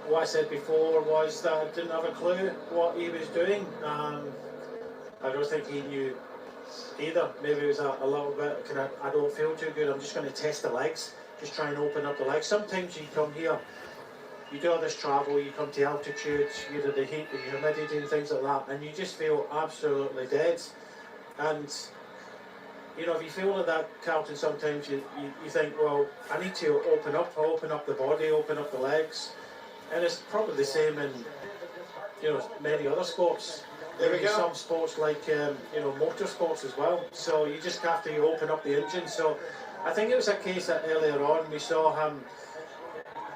What I said before was that I didn't have a clue what he was doing. I don't think he knew either. Maybe it was a little bit, I don't feel too good, I'm just going to test the legs, just try and open up the legs. Sometimes you come here, you do all this travel, you come to altitude, you do the heat, the humidity and things like that, and you just feel absolutely dead. And you know, if you feel like that, Carlton, sometimes you think, well, I need to open up the body, open up the legs. And it's probably the same in, you know, many other sports. There we go. Some sports like, you know, motor sports as well. So you just have to open up the engine. So I think it was a case that earlier on we saw him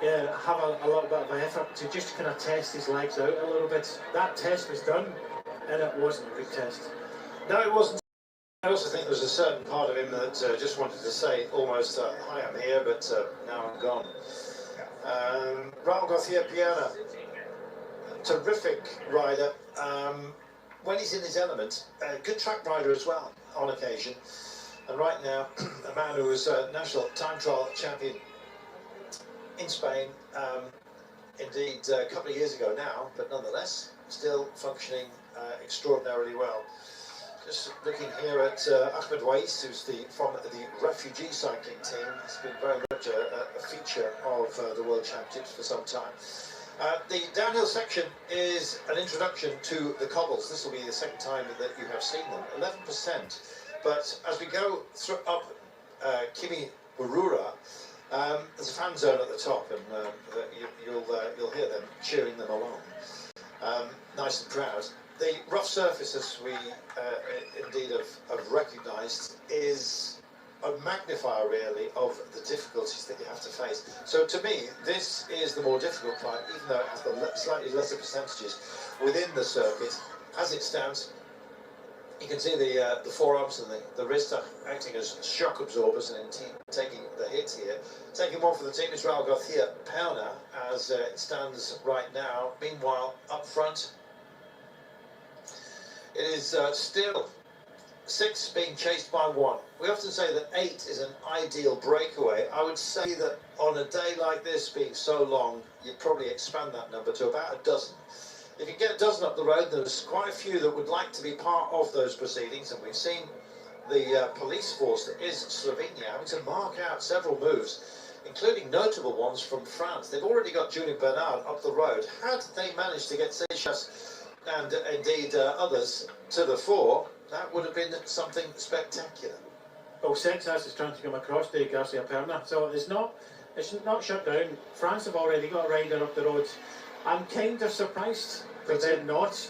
have a little bit of an effort to just kind of test his legs out a little bit. That test was done, and it wasn't a good test. No, it wasn't. I also think there's a certain part of him that just wanted to say almost, hi, I'm here, but now I'm gone. Raul Garcia Piana, terrific rider. When he's in his element, a good track rider as well, on occasion. And right now, a man who was national time trial champion in Spain, indeed a couple of years ago now, but nonetheless, still functioning extraordinarily well. Just looking here at Ahmed Wais, who's from the refugee cycling team. He's been very much a feature of the World Championships for some time. The downhill section is an introduction to the cobbles. This will be the second time that you have seen them, 11%. But as we go up Kimi Burura, there's a fan zone at the top, and you'll hear them cheering them along, nice and proud. The rough surface, as we indeed have recognised, is a magnifier really of the difficulties that you have to face. So to me, this is the more difficult part, even though it has the slightly lesser percentages within the circuit. As it stands, you can see the forearms and the wrists are acting as shock absorbers and taking the hit here. Taking one for the team is Raul Garcia Piana, as it stands right now. Meanwhile, up front, it is still 6 being chased by 1. We often say that 8 is an ideal breakaway. I would say that on a day like this being so long, you'd probably expand that number to about a dozen. If you get a dozen up the road, there's quite a few that would like to be part of those proceedings, and we've seen the police force that is Slovenia having to mark out several moves, including notable ones from France. They've already got Julien Bernard up the road. Had they managed to get Seychelles and indeed others to the fore, that would have been something spectacular. Well, Seychelles is trying to come across to Garcia Perna, so it's not shut down. France have already got a rider up the road. I'm kind of surprised that they're not,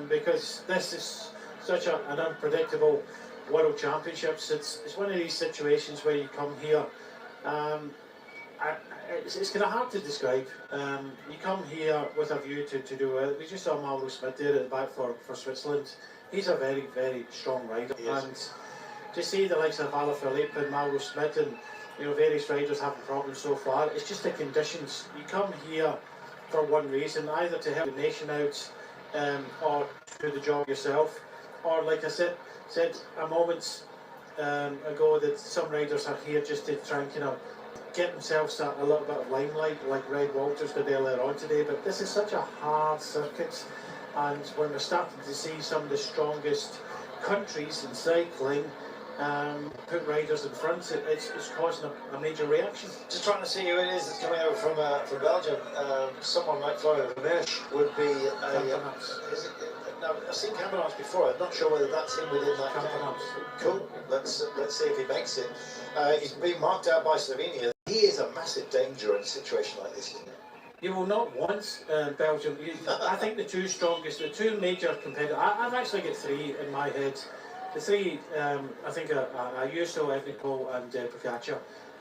because this is such an unpredictable World Championships. It's one of these situations where you come here, it's kind of hard to describe. You come here with a view to do it. We just saw Mauro Smith there at the back for Switzerland. He's a very, very strong rider, and to see the likes of Alaphilippe and Mauro Smith and, you know, various riders having problems so far, it's just the conditions. You come here for one reason, either to help the nation out, or do the job yourself, or like I said a moment ago, that some riders are here just to try and kind of get themselves a little bit of limelight, like Red Walters did earlier on today. But this is such a hard circuit, and when we're starting to see some of the strongest countries in cycling put riders in front, it's causing a major reaction. Just trying to see who it is that's coming over from Belgium. Someone like Florian Vermeersch would be no, I've seen Campenarts before. I'm not sure whether that's him within that game. Cool. Let's see if he makes it. He's been marked out by Slovenia. He is a massive danger in a situation like this, isn't he? You will not want Belgium. I think the two strongest, the two major competitors. I've actually got three in my head. The three, I think, are Ayuso, Evenepoel and Pogačar.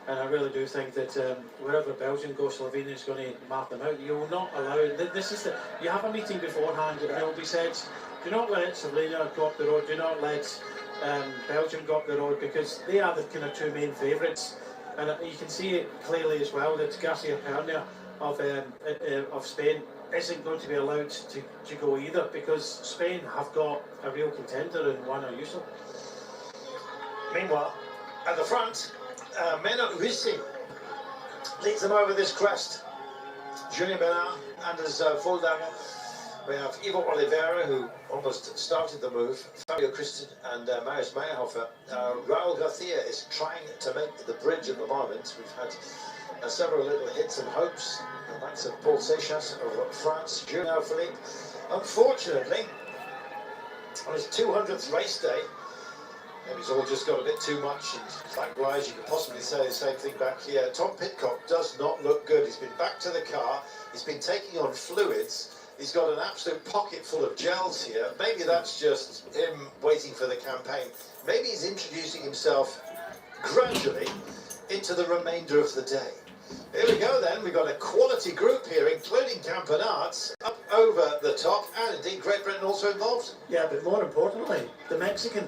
And I really do think that wherever Belgium goes, Slovenia is going to mark them out. You will not allow it. This is you have a meeting beforehand and it will be said, do not let Slovenia go up the road, do not let Belgium go up the road, because they are the kind of two main favourites. And you can see it clearly as well that Garcia Pernia of Spain isn't going to be allowed to go either, because Spain have got a real contender in Juan Ayuso. Meanwhile, at the front, Menno Huising leads them over this crest. Julien Bernard, Anders Volldanger. We have Ivo Oliveira, who almost started the move. Fabio Christen and Marius Meyerhofer. Raul Garcia is trying to make the bridge at the moment. We've had several little hits and hopes. The likes of Paul Seychelles of France, Julien Philippe. Unfortunately, on his 200th race day, maybe he's all just got a bit too much, and likewise you could possibly say the same thing back here. Tom Pidcock does not look good. He's been back to the car, he's been taking on fluids, he's got an absolute pocket full of gels here. Maybe that's just him waiting for the campaign. Maybe he's introducing himself gradually into the remainder of the day. Here we go then, we've got a quality group here, including Campenarts, up over the top, and indeed Great Britain also involved. Yeah, but more importantly, the Mexican,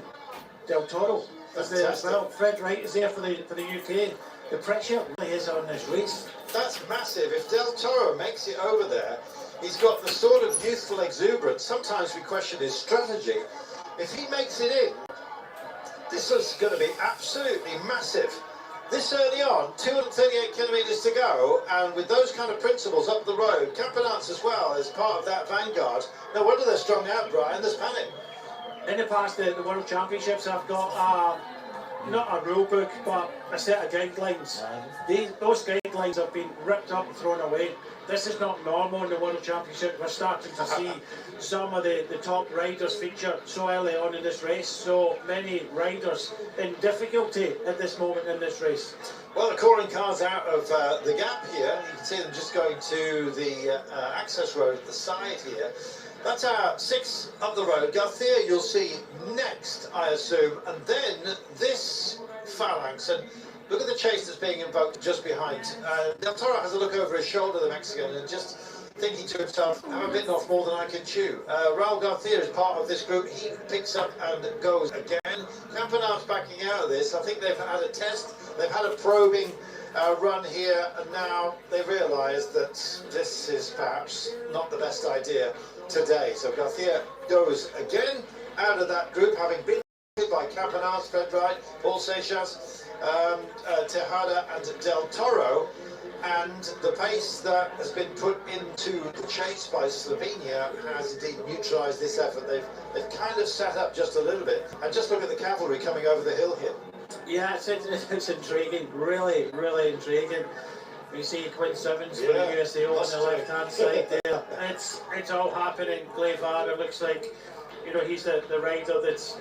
Del Toro, is there as well. Fred Wright is there for the UK. The pressure really is on this race. That's massive. If Del Toro makes it over there, he's got the sort of youthful exuberance. Sometimes we question his strategy. If he makes it in, this is going to be absolutely massive. This early on, 238 kilometres to go, and with those kind of principles up the road, Campenarts as well as part of that vanguard. No wonder they're strung out, Brian. There's panic. In the past, the World Championships have got not a rule book, but a set of guidelines. Those guidelines have been ripped up and thrown away. This is not normal in the World Championship. We're starting to see some of the top riders feature so early on in this race. So many riders in difficulty at this moment in this race. Well, the Coring car's out of the gap here. You can see them just going to the access road at the side here. That's our 6 up the road. Garcia you'll see next, I assume, and then this phalanx. And look at the chase that's being invoked just behind. Del Toro has a look over his shoulder, the Mexican, and just thinking to himself, I've bitten off more than I can chew. Raul Garcia is part of this group. He picks up and goes again. Campenarts backing out of this. I think they've had a test. They've had a probing run here, and now they realise that this is perhaps not the best idea today. So Garcia goes again out of that group, having been by Campenarts, Fred Wright, Paul Seychelles, Tejada and Del Toro, and the pace that has been put into the chase by Slovenia has indeed neutralised this effort. They've kind of set up just a little bit, and just look at the cavalry coming over the hill here. Yeah, it's intriguing, really, really intriguing. You see Quinn Simmons for the USA on the left-hand side there. It's all happening. Glevar, it looks like, you know, he's the rider that's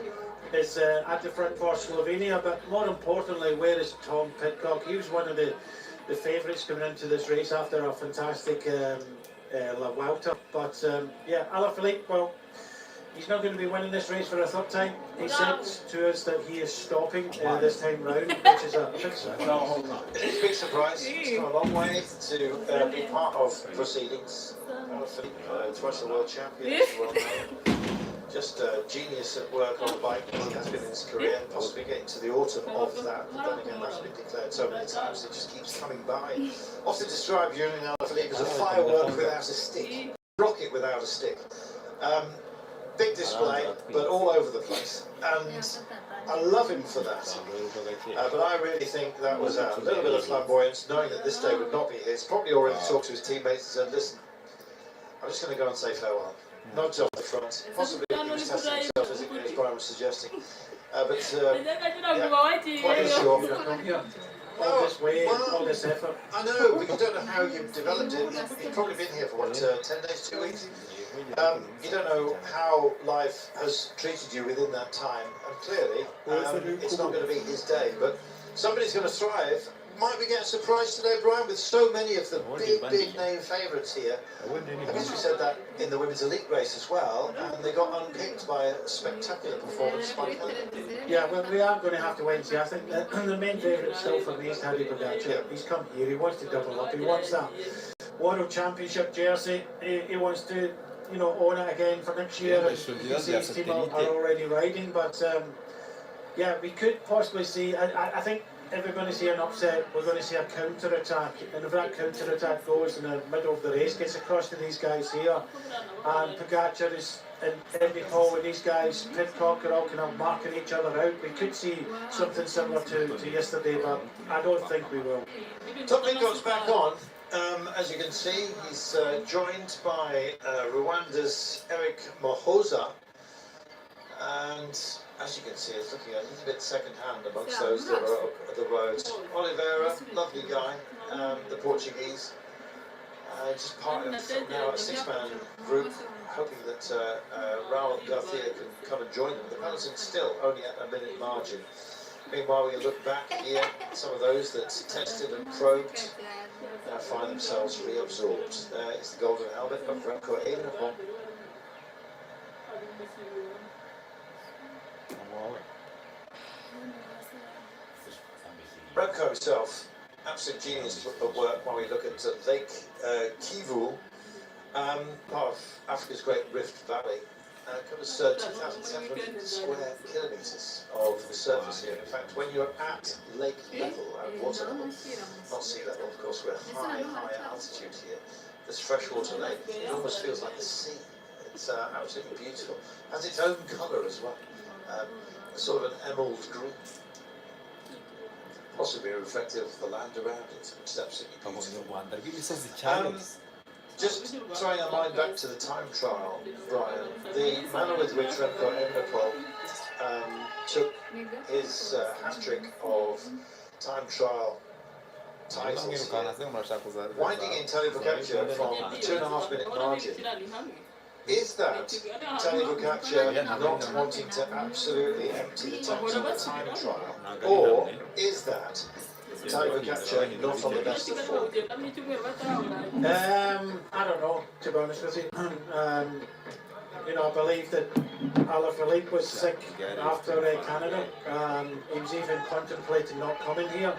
at the front for Slovenia. But more importantly, where is Tom Pidcock? He was one of the favourites coming into this race after a fantastic La Vuelta. But yeah, Alaphilippe, well, he's not going to be winning this race for a third time. He said to us that he is stopping this time round, which is a big surprise. It's a big surprise. It's come a long way to be part of proceedings. Alaphilippe, twice the world champion, well known. Just a genius at work on the bike as he has been in his career, and possibly getting to the autumn of that. But then again, that's been declared so many times, it just keeps coming by. Often described Julien Alaphilippe as a firework without a stick, rocket without a stick. Big display, but all over the place, and I love him for that. But I really think that was a little bit of flamboyance, knowing that this day would not be his. Probably already talked to his teammates and said, listen, I'm just going to go and say farewell. No job at the front, possibly he was testing himself, as Brian was suggesting. what is your... All this way, all this effort. I know, but you don't know how you've developed it. You've probably been here for what, 10 days, 2 weeks? You don't know how life has treated you within that time, and clearly it's not going to be his day, but somebody's going to thrive. Might we get a surprise today, Brian, with so many of the big name favourites here? I guess we said that in the women's elite race as well, and they got unpicked by a spectacular performance by Kelly. Yeah, well, we are going to have to wait and see. I think the main favourite still for me is Harry Pogacar. Yeah. He's come here, he wants to double up, he wants that World Championship jersey, he wants to, you know, own it again for next year. His team are already riding, but yeah, we could possibly see, I think if we're going to see an upset, we're going to see a counter-attack, and if that counter-attack goes in the middle of the race, gets across to these guys here, and Pogacar is and Andy Paul and these guys, Pitcock are all kind of marking each other out, we could see something similar to yesterday, but I don't think we will. Tom Pitcock's back on. As you can see, he's joined by Rwanda's Eric Mohoza, and as you can see, it's looking a little bit second-hand amongst those that are at the roads. Oliveira, lovely guy, the Portuguese, just part of now a six-man group, hoping that Raul Garcia can come and join them. The Peresident's still only at a minute margin. Meanwhile, we look back here, some of those that tested and probed now find themselves reabsorbed. There is the golden helmet of Remco Evenepoel. Remco himself, absolute genius of work when we look at Lake Kivu, part of Africa's Great Rift Valley. Covers 2,700 square kilometres of the surface here. In fact, when you're at lake level, at water level, not sea level, of course, we're high altitude here. This freshwater lake, it almost feels like the sea. It's absolutely beautiful. Has its own colour as well, sort of an emerald green. Possibly reflective of the land around it, which is absolutely beautiful. Just throwing our mind back to the time trial, Brian, the manner with which Remco Evenepoel took his hat-trick of time trial titles here, winding in Tadej Pogacar from a 2.5 minute margin. Is that Tadej Pogacar not wanting to absolutely empty the tanks on the time trial, or is that Tadej Pogacar not on the best of form? I don't know, to be honest with you. You know, I believe that Alaphilippe was sick after Canada. He was even contemplating not coming here.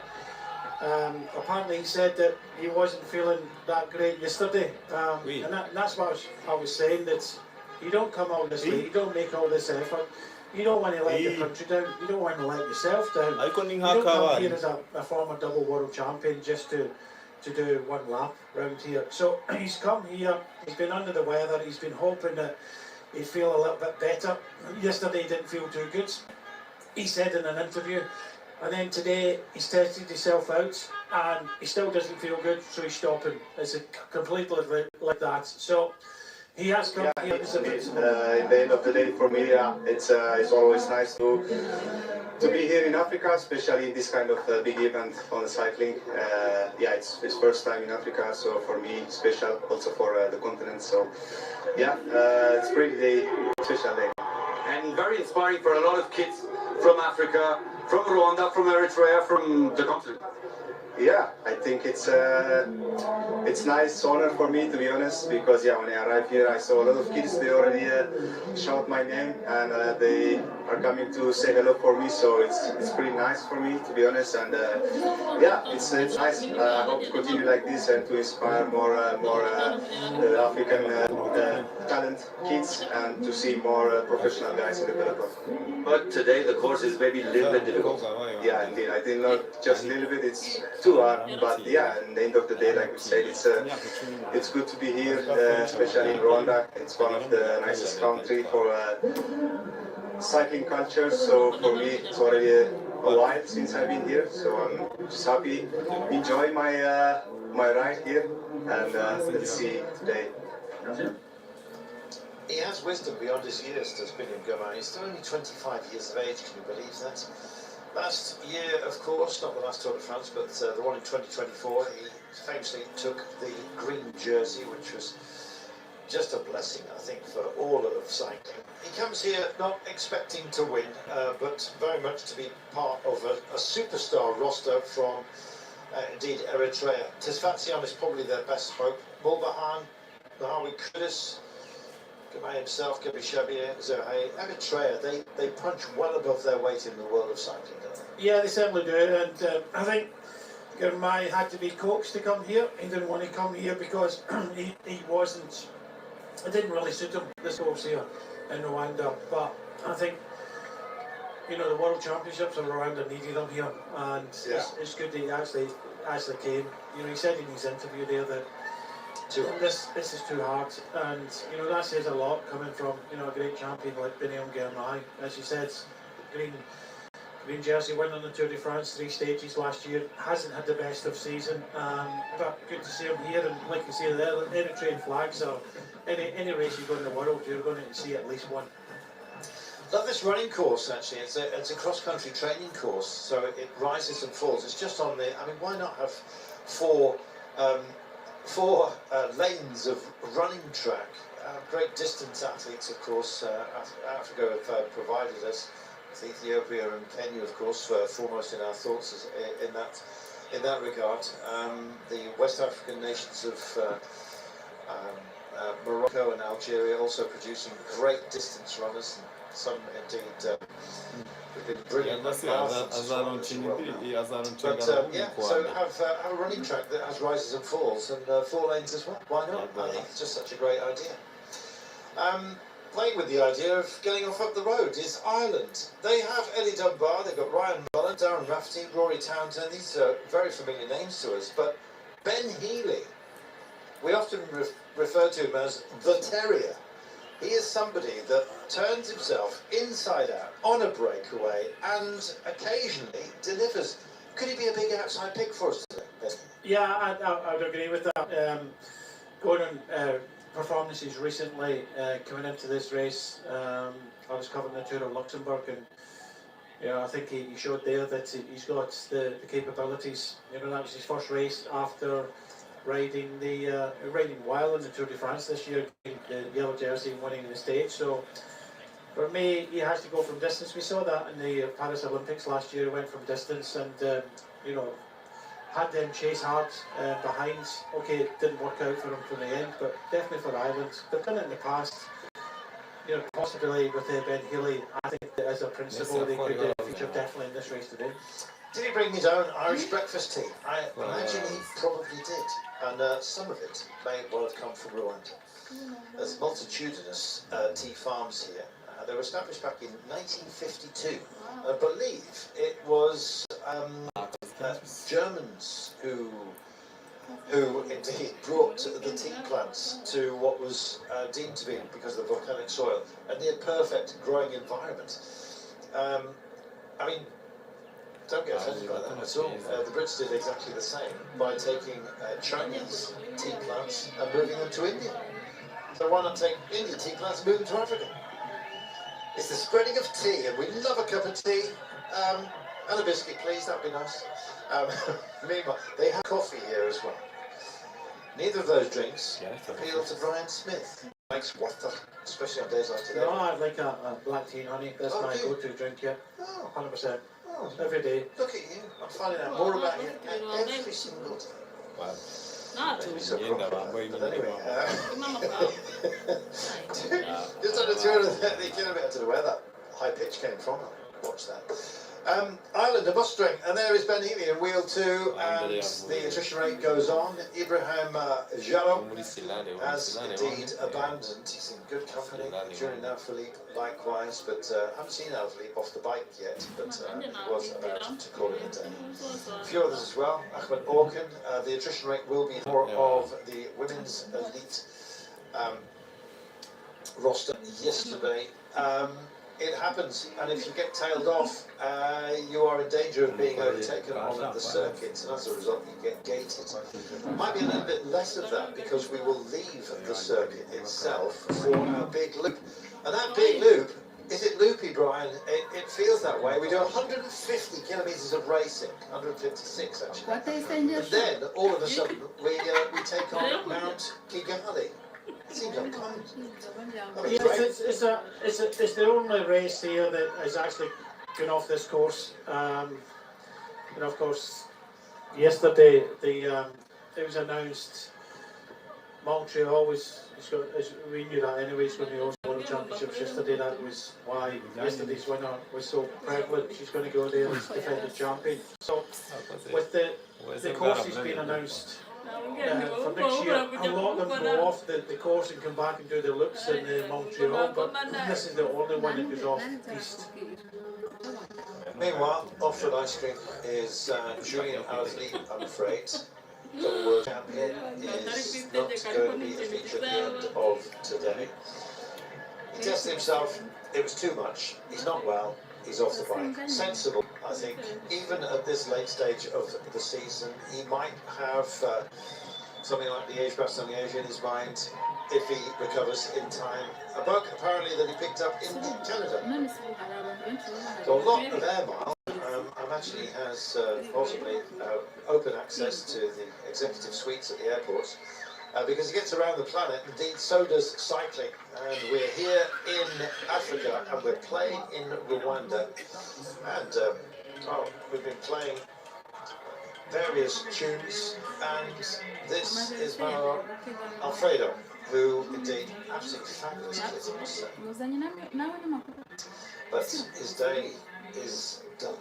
Apparently he said that he wasn't feeling that great yesterday. And that's what I was saying, that you don't come all this way, you don't make all this effort. You don't want to let your country down, you don't want to let yourself down. You don't come here as a former double world champion just to do one lap round here. So he's come here, he's been under the weather, he's been hoping that he'd feel a little bit better. Yesterday he didn't feel too good, he said in an interview. And then today he's tested himself out and he still doesn't feel good, so he's stopping. It's completely like that. So he has come here. At the end of the day, for me, it's always nice to be here in Africa, especially in this kind of big event on the cycling. Yeah, it's his first time in Africa, so for me, special, also for the continent. So yeah, it's a pretty special day. And very inspiring for a lot of kids from Africa, from Rwanda, from Eritrea, from the continent. Yeah, I think it's nice honor for me, to be honest, because yeah, when I arrived here, I saw a lot of kids. They already shout my name and they are coming to say hello for me. So it's pretty nice for me, to be honest. And yeah, it's nice. I hope to continue like this and to inspire more African talent kids and to see more professional guys in the peloton. But today the course is maybe a little bit difficult. Yeah, indeed. I think not just a little bit. It's too hard. But yeah, at the end of the day, like we said, it's good to be here, especially in Rwanda. It's one of the nicest countries for cycling culture. So for me, it's already a while since I've been here. So I'm just happy, enjoy my my ride here, and let's see today. He has wisdom beyond his years, does William Gomez. He's still only 25 years of age, can you believe that? Last year, of course, not the last Tour de France, but the one in 2024, he famously took the green jersey, which was just a blessing, I think, for all of cycling. He comes here not expecting to win, but very much to be part of a superstar roster from, indeed, Eritrea. Tisfatsion is probably their best hope. Mulbahan, Nahawi Kudus, Gamay himself, Gabi Shabir, Zohei, Eritrea, they punch well above their weight in the world of cycling, don't they? Yeah, they certainly do, and I think Girmay had to be coaxed to come here. He didn't want to come here because he wasn't, it didn't really suit him, this course here in Rwanda, but I think, you know, the World Championships in Rwanda needed him here, and it's good that he actually came. You know, he said in his interview there that this is too hard, and you know that says a lot coming from, you know, a great champion like Biniam Girmay. As you said, green jersey win on the Tour de France 3 stages last year, hasn't had the best of season, but good to see him here. And like you say, there, Eritrean flags are any race you go in the world, you're going to see at least one. Love this running course, actually. It's a cross-country training course, so it rises and falls. It's just on the, I mean, why not have four lanes of running track? Great distance athletes, of course. Africa have provided us with Ethiopia and Kenya, of course, foremost in our thoughts in that regard. The West African nations of Morocco and Algeria also producing great distance runners. Some indeed have been brilliant marathons as well. But so have a running track that has rises and falls, and 4 lanes as well. Why not? I think it's just such a great idea. Playing with the idea of getting off up the road is Ireland. They have Eddie Dunbar, they've got Ryan Mullen, Darren Rafferty, Rory Townsend. These are very familiar names to us, but Ben Healy, we often refer to him as the Terrier. He is somebody that turns himself inside out on a breakaway and occasionally delivers. Could he be a big outside pick for us today? Yeah, I would agree with that. Going on performances recently, coming into this race, I was covering the Tour of Luxembourg, and you know, I think he showed there that he's got the capabilities. You know, that was his first race after riding well in the Tour de France this year, the yellow jersey and winning the stage. So for me, he has to go from distance. We saw that in the Paris Olympics last year. He went from distance and you know, had them chase hard behind. Okay, it didn't work out for him from the end, but definitely for Ireland. They've done it in the past. You know, possibly with Ben Healy, I think that as a principle they could feature definitely in this race today. Did he bring his own Irish breakfast tea? I imagine he probably did, and some of it may well have come from Rwanda. There's multitudinous tea farms here. They were established back in 1952. I believe it was Germans who indeed brought the tea plants to what was deemed to be, because of the volcanic soil, a near perfect growing environment. I mean, don't get offended by that at all. The Brits did exactly the same by taking Chinese tea plants and moving them to India. So why not take Indian tea plants and move them to Africa? It's the spreading of tea, and we love a cup of tea. And a biscuit, please, that would be nice. Meanwhile, they have coffee here as well. Neither of those drinks appeal to Brian Smith. Makes water, especially on days like today. No, I'd like a black tea and honey. That's my go-to drink here. 100%. Every day. Look at you. I'm finding out more about you every single day. Wow. So but anyway, just on the tour of I don't know where that high pitch came from. Watch that. Ireland, a bus string, and there is Ben Healy in wheel 2, and the attrition rate goes on. Ibrahim Jallo has indeed abandoned. He's in good company. During Philippe likewise, but haven't seen Philippe off the bike yet, but he was about to call it a day. A few others as well. Ahmed Orkin. The attrition rate will be more of the women's elite roster yesterday. it happens, and if you get tailed off, you are in danger of being overtaken on the circuit, and as a result you get gated. Might be a little bit less of that because we will leave the circuit itself for our big loop. And that big loop, is it loopy, Brian? It feels that way. We do 150 kilometres of racing, 156 actually. And then, all of a sudden, we take on Mount Kigali. It seems uncommon. Yeah, it's the only race here that is actually going off this course. And of course, yesterday it was announced Montreal we knew that anyway, it's going to be the World Championships yesterday. That was why yesterday's winner was so prevalent. She's going to go there as defending champion. So with the course has been announced for next year, a lot of them go off the course and come back and do the loops in Montreal, but this is the only one that goes off east. Meanwhile, off-road ice cream is Julien Ardley, I'm afraid. The world champion is not going to be a feature at the end of today. He tested himself, it was too much, he's not well, he's off the bike. Sensible, I think, even at this late stage of the season, he might have something like the Liège-Bastogne-Liège in his mind if he recovers in time. A bug apparently that he picked up in Canada. So a lot of air miles. Actually has possibly open access to the executive suites at the airports because he gets around the planet. Indeed, so does cycling. And we're here in Africa and we're playing in Rwanda. And we've been playing various tunes, and this is Manuel Alfredo, who indeed absolutely fabulous kid, I must say. But his day is done.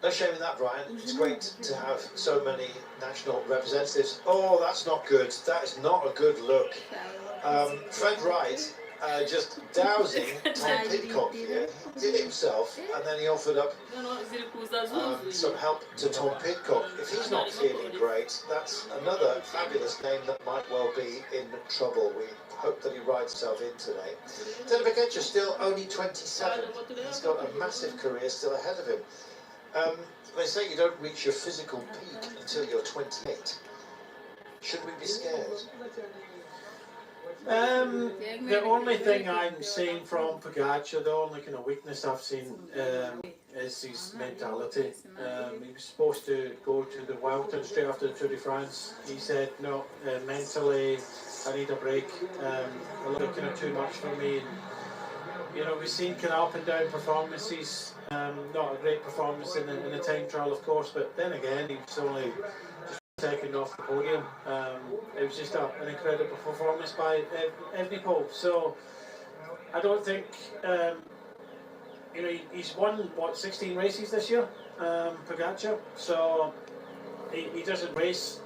No shame in that, Brian. It's great to have so many national representatives. Oh, that's not good. That is not a good look. Fred Wright just dousing Tom Pidcock here. He did it himself, and then he offered up some help to Tom Pidcock. If he's not feeling great, that's another fabulous name that might well be in trouble. We hope that he rides himself in today. Tubereka still only 27. He's got a massive career still ahead of him. They say you don't reach your physical peak until you're 28. Should we be scared? The only thing I'm seeing from Pogacar, the only kind of weakness I've seen is his mentality. He was supposed to go to the Vuelta straight after the Tour de France. He said, no, mentally I need a break. A little kind of too much for me. And, you know, we've seen kind of up and down performances. Not a great performance in the time trial, of course, but then again, he was only second off the podium. It was just an incredible performance by Evenepoel. So I don't think, you know, he's won, what, 16 races this year, Pogacar. So he doesn't race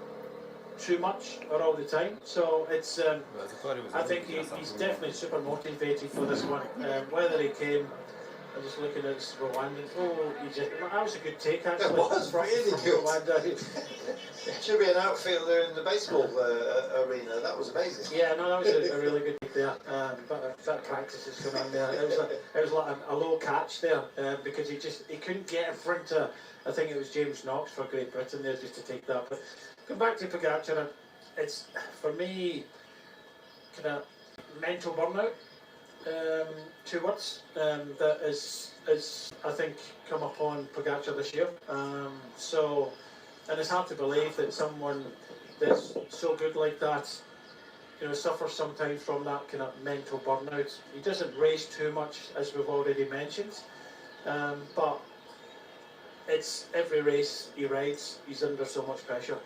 too much or all the time. So it's, I think he's definitely super motivated for this one. Whether he came, I'm just looking at Rwanda. Oh, that was a good take actually. It was really good. Should be an outfielder in the baseball arena. That was amazing. Yeah, no, that was a really good take there. But that practice has come in there. It was like a low catch there because he couldn't get in front of, I think it was James Knox for Great Britain there just to take that. But come back to Pogacar, it's for me kind of mental burnout. 2 words that is I think come upon Pogacar this year. So, and it's hard to believe that someone that's so good like that, you know, suffers sometimes from that kind of mental burnout. He doesn't race too much, as we've already mentioned, but it's every race he rides, he's under so much pressure.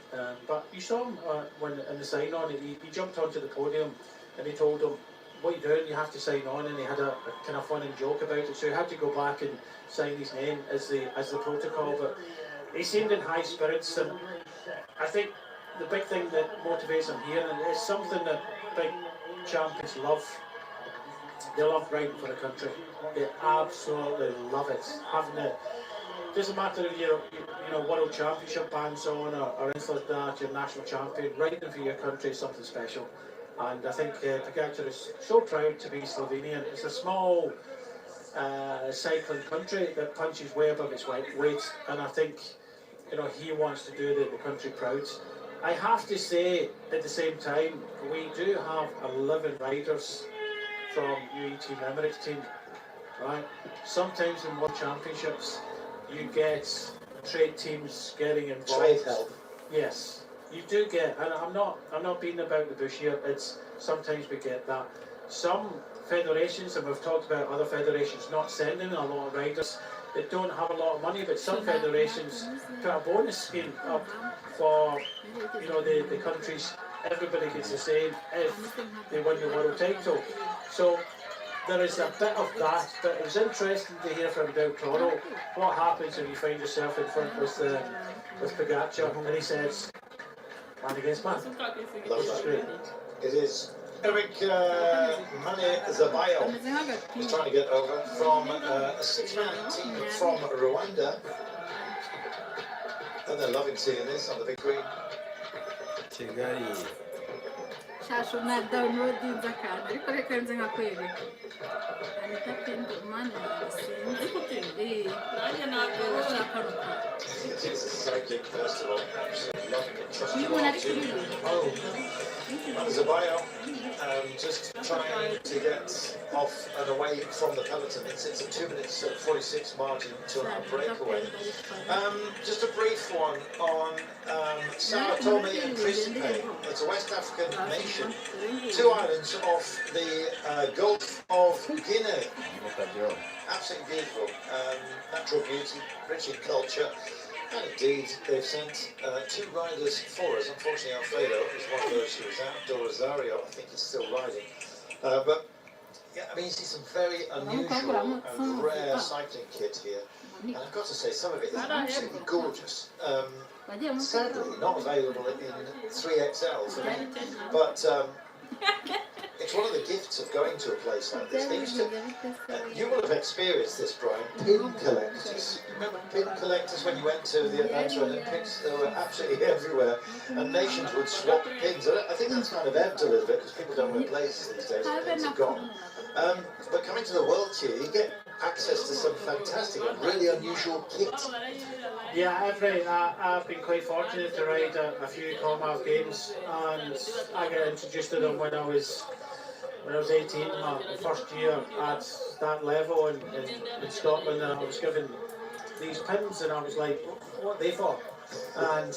But you saw him when in the sign-on, he jumped onto the podium and he told him, what you doing, you have to sign on, and he had a kind of fun and joke about it, so he had to go back and sign his name as the protocol. But he seemed in high spirits, and I think the big thing that motivates him here, and it's something that big champions love, they love riding for the country. They absolutely love it. Having it doesn't matter if you're world championship bands on or anything like that, you're national champion, riding for your country is something special. And I think Pogačar is so proud to be Slovenian. It's a small cycling country that punches way above its weight, and I think, you know, he wants to do the country proud. I have to say, at the same time, we do have 11 riders from UAE Team Emirates team, right? Sometimes in World Championships, you get trade teams getting involved. Trade help. Yes, you do get, and I'm not beating about the bush here. It's sometimes we get that. Some federations, and we've talked about other federations not sending a lot of riders that don't have a lot of money, but some federations put a bonus scheme up for, you know, the countries. Everybody gets the same if they win the world title. So there is a bit of that, but it was interesting to hear from Del Toro what happens if you find yourself in front with Pogačar, and he says, man against man. Love Which is that. great. It is Eric Zabayo is trying to get over from a 6-man team from Rwanda. And they're loving seeing this on the big screen. Kigali. Shasho na downloading zakana ariko reka nze nkakwereka anita pendo mana sinzi nanjye ntabwo nshaka ruka It is a cycling festival. Absolutely loving it. Trusting niba nari to kuririmba Zabayo, just trying to get off and away from the peloton. It's a 2 minutes 46 margin to our breakaway. Just a brief one on Sao Tome and Principe. It's a West African nation, 2 islands off the Gulf of Guinea. Absolutely beautiful, natural beauty, rich in culture. And indeed, they've sent 2 riders for us. Unfortunately, Alfredo is one of those who was out. Del Rosario, I think, is still riding. But, yeah, I mean, you see some very unusual and rare cycling kit here. And I've got to say, some of it is absolutely gorgeous. Sadly, not available in 3XL for me. But it's one of the gifts of going to a place like this. They used to, you will have experienced this, Brian, pin collectors. Remember pin collectors when you went to the Atlanta Olympics? They were absolutely everywhere, and nations would swap pins. I think that's kind of ebbed a little bit because people don't wear blazers these days, and pins are gone. But coming to the World Tour, you get access to some fantastic and really unusual kit. Yeah, I've been quite fortunate to ride a few Commonwealth Games, and I got introduced to them when I was 18, my first year at that level in Scotland, and I was given these pins, and I was like, what are they for? And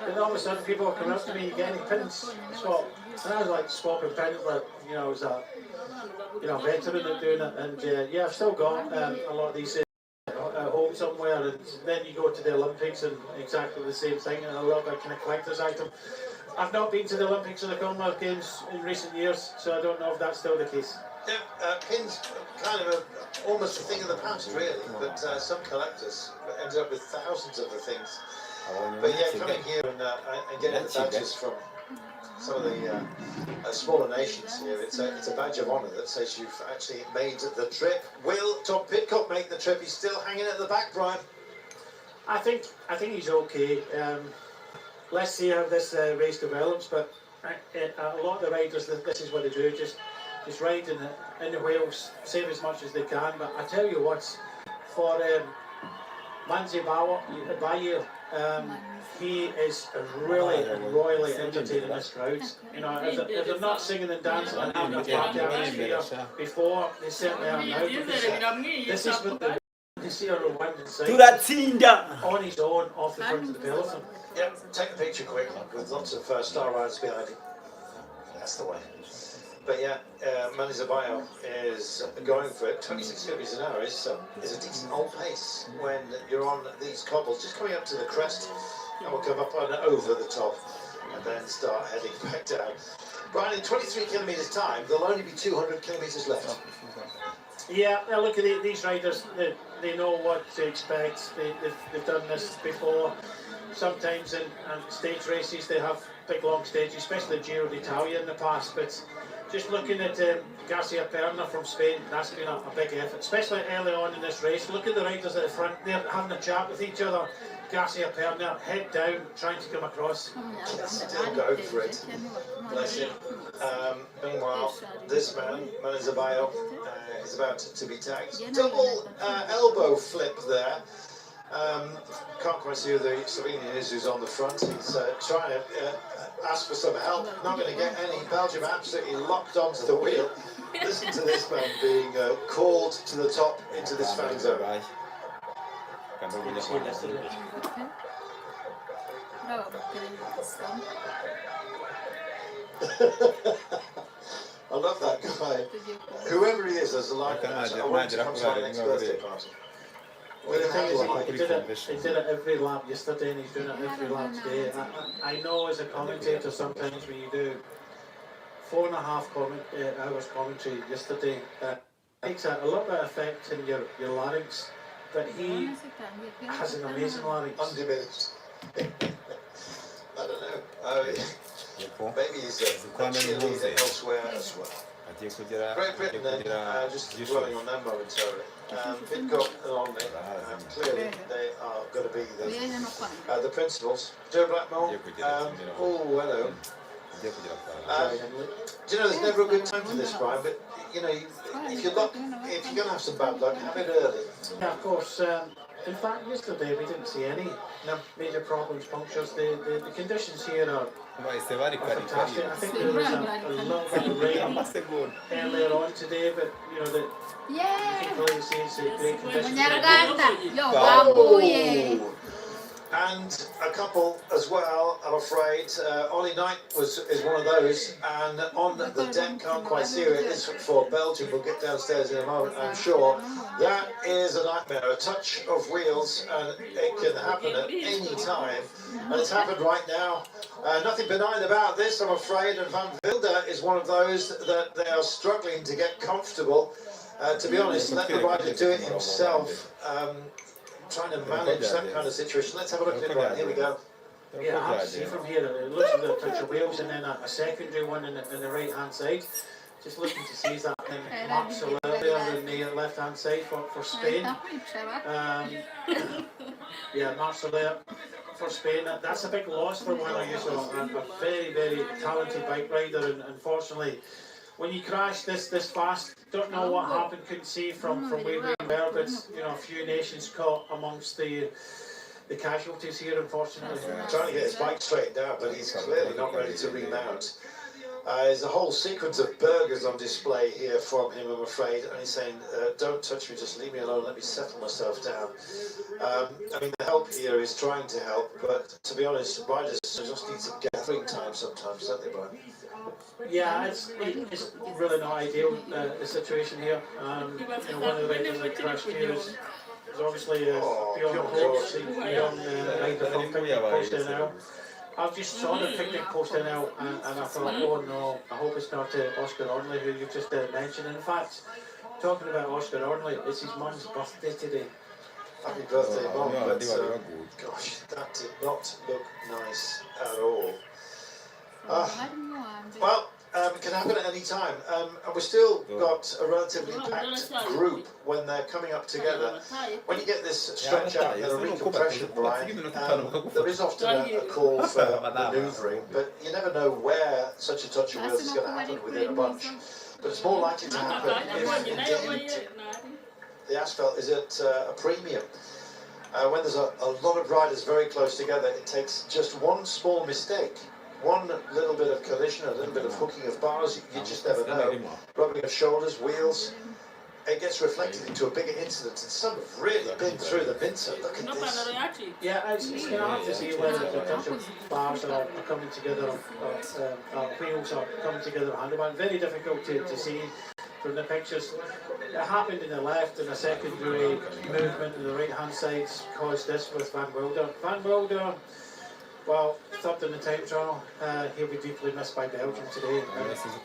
then all of a sudden people were coming up to me, you get any pins? Swap. And I was like swapping pins, like, you know, I was a veteran at doing it, and yeah, I've still got a lot of these at home somewhere, and then you go to the Olympics and exactly the same thing, and I love that kind of collector's item. I've not been to the Olympics or the Commonwealth Games in recent years, so I don't know if that's still the case. Yeah, pins kind of almost a thing of the past, really, but some collectors ended up with thousands of the things. But yeah, coming here and getting the badges from some of the smaller nations here, it's a badge of honour that says you've actually made the trip. Will Tom Pidcock make the trip? He's still hanging at the back, Brian. I think he's okay. Let's see how this race develops, but a lot of the riders, this is what they do, just ride in the wheels, save as much as they can. But I tell you what, for Manzi Bayu, he is really royally entertaining this crowd. You know, if they're not singing and dancing and having a party atmosphere before, they certainly are now. This is what they see a Rwandan side on his own off the front of the peloton. Yep, take a picture quick with lots of star riders behind him. That's the way. But yeah, Mani Zabayo is going for it. 26 km an hour is a decent old pace when you're on these cobbles. Just coming up to the crest, and we'll come up and over the top, and then start heading back down. Brian, in 23 kilometres time, there'll only be 200 kilometres left. Yeah, look at these riders. They know what to expect. They've done this before. Sometimes in stage races they have big long stages, especially Giro d'Italia in the past, but just looking at Garcia Perna from Spain, that's been a big effort, especially early on in this race. Look at the riders at the front, they're having a chat with each other. Garcia Perna, head down, trying to come across. Still go for it. Bless him. Meanwhile, this man, Manizabayo, is about to be tagged. Double elbow flip there. Can't quite see who the Slovenian is who's on the front. He's trying to ask for some help. Not going to get any. Belgium absolutely locked onto the wheel. Listen to this man being called to the top into this fan zone. I love that guy. Whoever he is, as a life match, I want him to come to my next birthday party. Well, the thing is, he did it every lap yesterday and he's doing it every lap today. I know as a commentator sometimes when you do 4.5 hours commentary yesterday, it makes a little bit of effect in your larynx, but he has an amazing larynx. Undiminished. I don't know. Maybe he's cheerleader elsewhere as well. Great Britain then, just dwelling on them momentarily. Vidgo and Omni, clearly they are going to be the principals. Joe Blackmore, oh hello. Do you know, there's never a good time for this, Brian, but you know, if you're going to have some bad luck, have it early. Yeah, of course. In fact, yesterday we didn't see any major problems, punctures. The conditions here are fantastic. I think there was a little bit of rain earlier on today, but you know, you can clearly see it's a great conditions. And a couple as well, I'm afraid. Ollie Knight is one of those, and on the deck, can't quite see who it is for Belgium. We'll get downstairs in a moment, I'm sure. That is a nightmare, a touch of wheels, and it can happen at any time. And it's happened right now. Nothing benign about this, I'm afraid, and Van Wilder is one of those that they are struggling to get comfortable. To be honest, let the rider do it himself. Trying to manage that kind of situation. Let's have a look at it right. Here we go. Yeah, I have to see from here, it looks like a touch of wheels and then a secondary one in the right hand side. Just looking to see is that Mark Soler there in the left hand side for Spain. Yeah, Mark Soler for Spain. That's a big loss for one of you, so a very, very talented bike rider, and unfortunately, when you crash this fast, don't know what happened, couldn't see from where we were, but you know, a few nations caught amongst the casualties here, unfortunately. Trying to get his bike straightened out, but he's clearly not ready to remount. There's a whole sequence of burgers on display here from him, I'm afraid, and he's saying, don't touch me, just leave me alone, let me settle myself down. I mean, the help here is trying to help, but to be honest, riders just need some gathering time sometimes, don't they, Brian? Yeah, it's really not ideal, the situation here. You know, one of the riders that crashed here is obviously beyond course, beyond rider from picnic post now. I've just saw the picnic post now, and I thought, oh no, I hope it's not Oscar Ornley, who you've just mentioned. In fact, talking about Oscar Ornley, it's his mum's birthday today. Happy birthday, Mum, but gosh, that did not look nice at all. Well, it can happen at any time, and we've still got a relatively packed group when they're coming up together. When you get this stretch out and a recompression, Brian, there is often a call for manoeuvring, but you never know where such a touch of wheels is going to happen within a bunch. But it's more likely to happen if indeed the asphalt is at a premium. When there's a lot of riders very close together, it takes just one small mistake. One little bit of collision, a little bit of hooking of bars, you just never know. Rubbing of shoulders, wheels, it gets reflected into a bigger incident. And some have really been through the mincer. Look at this. Yeah, it's going to have to see whether the touch of bars are coming together, wheels are coming together, handlebar. Very difficult to see from the pictures. It happened in the left, and a secondary movement in the right hand side caused this with Van Wilder. Van Wilder, well, third in the time trial, he'll be deeply missed by Belgium today.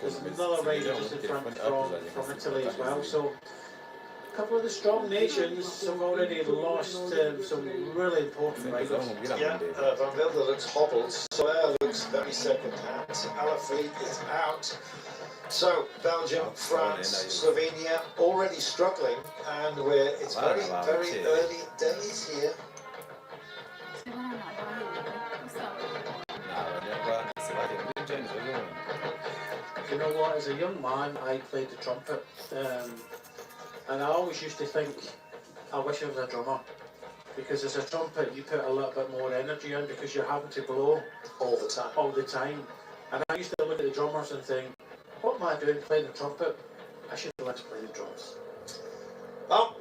There's another rider just in front from Italy as well. So a couple of the strong nations have already lost some really important riders. Yeah, Van Wilder looks hobbled. Soler looks very second hand. Alaphilippe is out. So, Belgium, France, Slovenia, already struggling, and it's very, very early days here. You know what, as a young man, I played the trumpet, and I always used to think, I wish I was a drummer. Because as a trumpet, you put a little bit more energy in because you're having to blow all the time. And I used to look at the drummers and think, what am I doing playing the trumpet? I should have learned to play the drums. Well,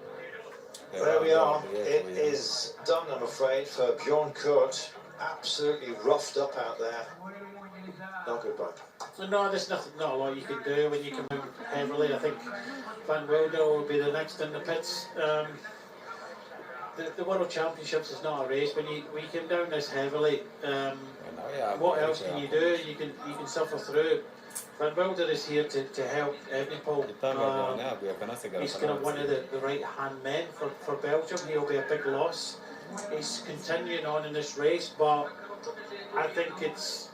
there we are. It is done, I'm afraid, for Bjorn Kurt. Absolutely roughed up out there. Not good, bud. No, there's not a lot you can do when you come out heavily. I think Van Wilder will be the next in the pits. The World Championships is not a race. When you come down this heavily, what else can you do? You can suffer through. Van Wilder is here to help Evenepoel. He's kind of one of the right-hand men for Belgium. He'll be a big loss. He's continuing on in this race, but I think it's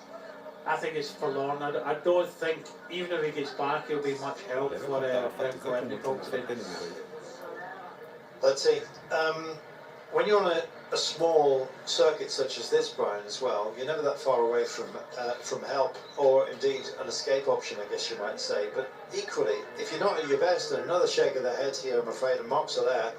forlorn. I don't think, even if he gets back, he'll be much help for Evenepoel today. Let's see. When you're on a small circuit such as this, Brian, as well, you're never that far away from help, or indeed an escape option, I guess you might say. But equally, if you're not at your best, and another shake of the head here, I'm afraid, and Mark's are there,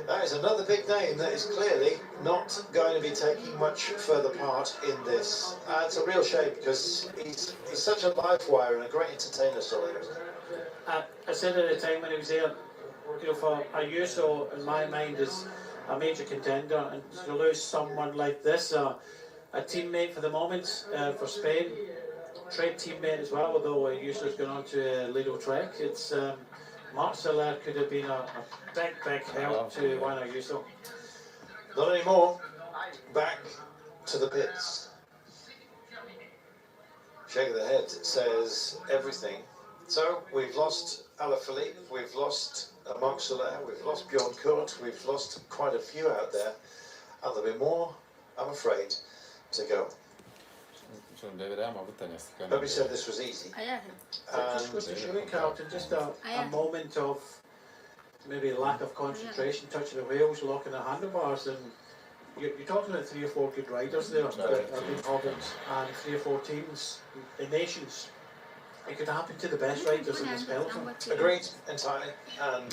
that is another big name that is clearly not going to be taking much further part in this. It's a real shame because he's such a live wire and a great entertainer, Sully. I said at the time when he was there, you know, for Ayuso, in my mind, is a major contender, and to lose someone like this, a teammate for the moment for Spain, trade teammate as well, although Ayuso's gone on to Lido Trek. It's Marc Soler could have been a big help to Juan Ayuso. Not anymore. Back to the pits. Shake of the head says everything. So we've lost Alaphilippe, we've lost Marc Soler, we've lost Bjorn Kurt, we've lost quite a few out there, and there'll be more, I'm afraid, to go. Nobody said this was easy. Just goes to show you, Carlton, just a moment of maybe lack of concentration, touching the wheels, locking the handlebars, and you're talking about 3 or 4 good riders there that have been hobbled, and 3 or 4 teams, the nations. It could happen to the best riders in this peloton. Agreed, entirely. And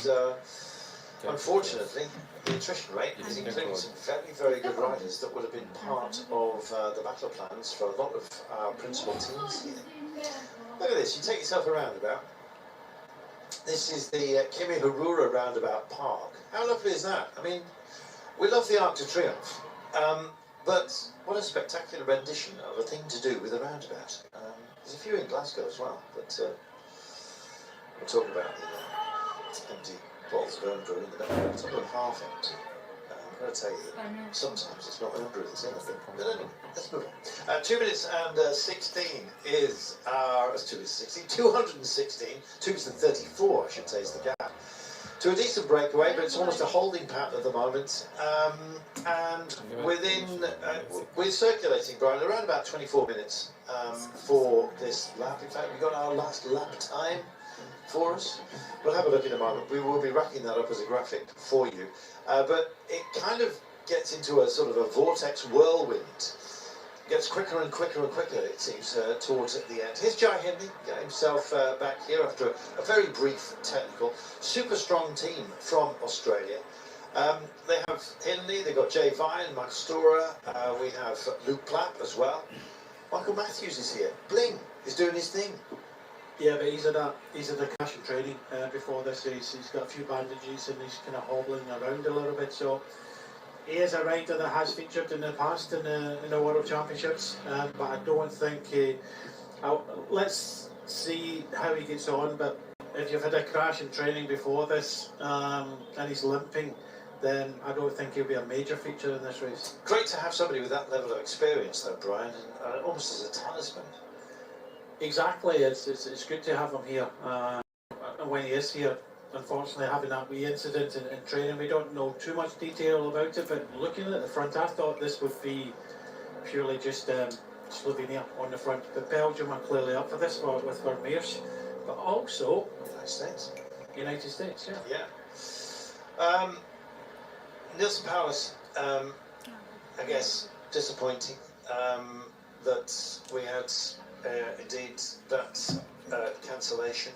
unfortunately, the attrition rate is including some very, very good riders that would have been part of the battle plans for a lot of our principal teams here. Look at this, you take yourself a roundabout. This is the Kimi Harura roundabout park. How lovely is that? I mean, we love the Arc de Triomphe, but what a spectacular rendition of a thing to do with a roundabout. There's a few in Glasgow as well, but we'll talk about the empty bottles of Irn-Bru in the background. It's not even half empty. I've got to tell you that sometimes it's not Irn-Bru that's anything. But anyway, let's move on. 2 minutes and 16 is our, 2 minutes 16, 216, 2 minutes and 34 I should say is the gap. To a decent breakaway, but it's almost a holding pattern at the moment. And we're circulating, Brian, around about 24 minutes for this lap. In fact, we've got our last lap time for us. We'll have a look in a moment. We will be racking that up as a graphic for you. But it kind of gets into a sort of a vortex whirlwind. Gets quicker and quicker and quicker, it seems, towards at the end. Here's Jai Hindley, getting himself back here after a very brief technical. Super strong team from Australia. They have Hindley, they've got Jay Vine, Mike Storer, we have Luke Plapp as well. Michael Matthews is here. Bling is doing his thing. Yeah, but he's at a cash and training before this race. He's got a few bandages and he's kind of hobbling around a little bit, so he is a rider that has featured in the past in the World Championships, but I don't think let's see how he gets on. But if you've had a crash in training before this and he's limping, then I don't think he'll be a major feature in this race. Great to have somebody with that level of experience though, Brian, and almost as a talisman. Exactly, it's good to have him here, and when he is here, unfortunately having that wee incident in training, we don't know too much detail about it, but looking at the front, I thought this would be purely just Slovenia on the front, but Belgium are clearly up for this with Vermeers. but also United States. United States, yeah. Yeah. Nielsen Powers, I guess, disappointing that we had indeed that cancellation.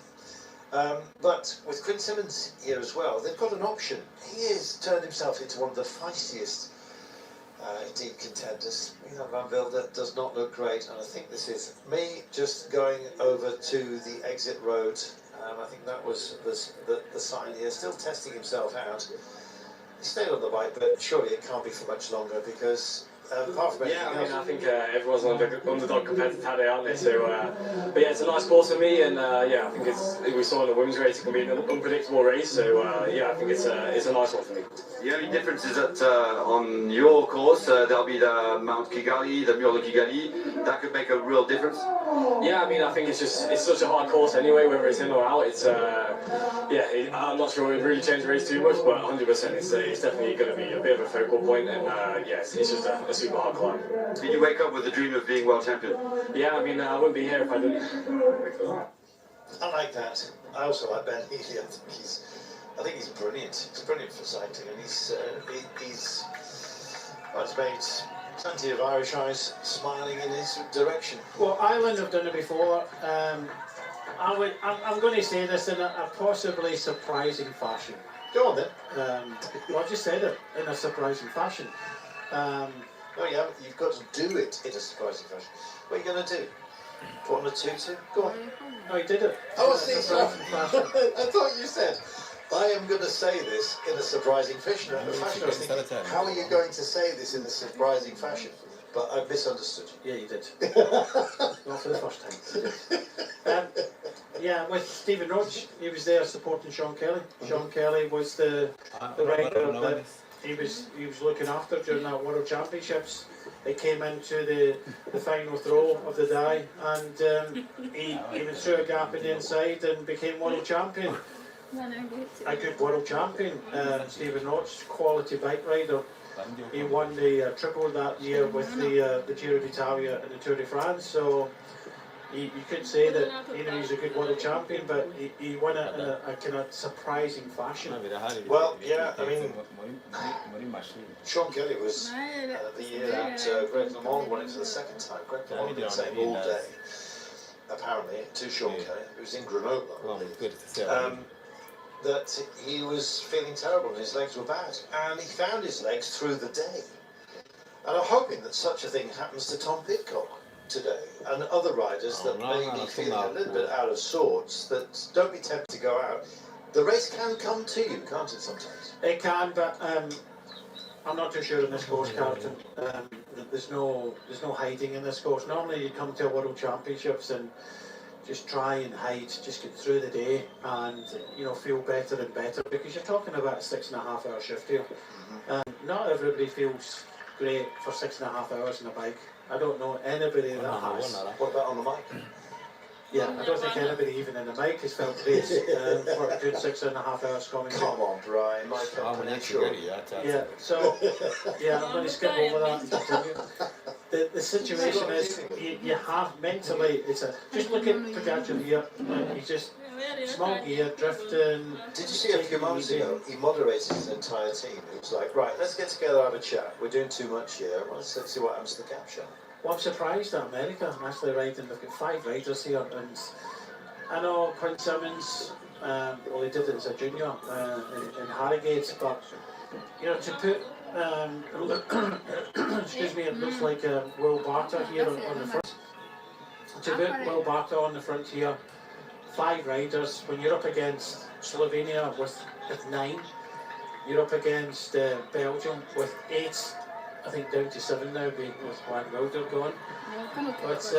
But with Quinn Simmons here as well, they've got an option. He has turned himself into one of the feistiest indeed contenders. Van Wilder does not look great, and I think this is me just going over to the exit road. I think that was the sign here, still testing himself out. He stayed on the bike, but surely it can't be for much longer because apart from yeah, I mean, else, I think everyone's an underdog compared to today, aren't they? So, but yeah, it's a nice course for me, and yeah, I think we saw in the women's race it can be an unpredictable race. So yeah, I think it's a nice one for me. The only difference is that on your course, there'll be the Mount Kigali, the Mur de Kigali. That could make a real difference. Yeah, I mean, I think it's such a hard course anyway, whether it's in or out. It's yeah, I'm not sure it really changed the race too much, but 100% it's definitely going to be a bit of a focal point, and yeah, it's just a super hard climb. Did you wake up with the dream of being world champion? Yeah, I mean, I wouldn't be here if I didn't. I like that. I also like Ben Healy. I think he's brilliant. He's brilliant for cycling, and he's made plenty of Irish eyes smiling in his direction. Well, Ireland have done it before. I'm going to say this in a possibly surprising fashion. Go on then. Well, I just said it in a surprising fashion. No, you've got to do it in a surprising fashion. What are you going to do? Put on a tutu? Go on. No, he did it. Oh, I in a see. surprising fashion. I thought you said, I am going to say this in a surprising fashion. I was thinking, how are you going to say this in a surprising fashion? But I misunderstood you. Yeah, you did. Not for the first time. Yeah, with Stephen Roach, he was there supporting Sean Kelly. Sean Kelly was the rider that he was looking after during that World Championships. He came into the final throw of the day, and he went through a gap in the inside and became world champion. A good world champion, Stephen Roach, quality bike rider. He won the triple that year with the Giro d'Italia and the Tour de France. So you could say that he's a good world champion, but he won it in a kind of surprising fashion. Well, yeah, I mean, Sean Kelly was the year that Greg LeMond won it for the second time. Greg LeMond did the same all day, apparently, to Sean Kelly, who was in Grenoble, I believe. That he was feeling terrible and his legs were bad, and he found his legs through the day. And I'm hoping that such a thing happens to Tom Pidcock today and other riders that may be feeling a little bit out of sorts, that don't be tempted to go out. The race can come to you, can't it, sometimes? It can, but I'm not too sure in this course, Captain. There's no hiding in this course. Normally you come to a World Championships and just try and hide, just get through the day and feel better and better, because you're talking about a 6.5 hour shift here. Not everybody feels great for 6.5 hours on a bike. I don't know anybody that has. What about on the mic? Yeah, I don't think anybody even in the mic has felt great for a good 6.5 hours coming. Come on, Brian, Mike, yeah, so yeah, I'm going to skip over that and continue. The situation is, you have mentally, just look at Pogacar here, he's just small gear, drifting. Did you see a few months ago, he moderated his entire team. He was like, right, let's get together, have a chat. We're doing too much here. Let's see what happens to the cap shot. Well, I'm surprised that America actually riding. They've got 5 riders here, and I know Quinn Simmons, well, he did it as a junior in Harrogate, but to put excuse me, it looks like Will Barter here on the front. To put Will Barter on the front here, 5 riders. When you're up against Slovenia with 9, you're up against Belgium with 8. I think down to 7 now, with Van Wilder gone. But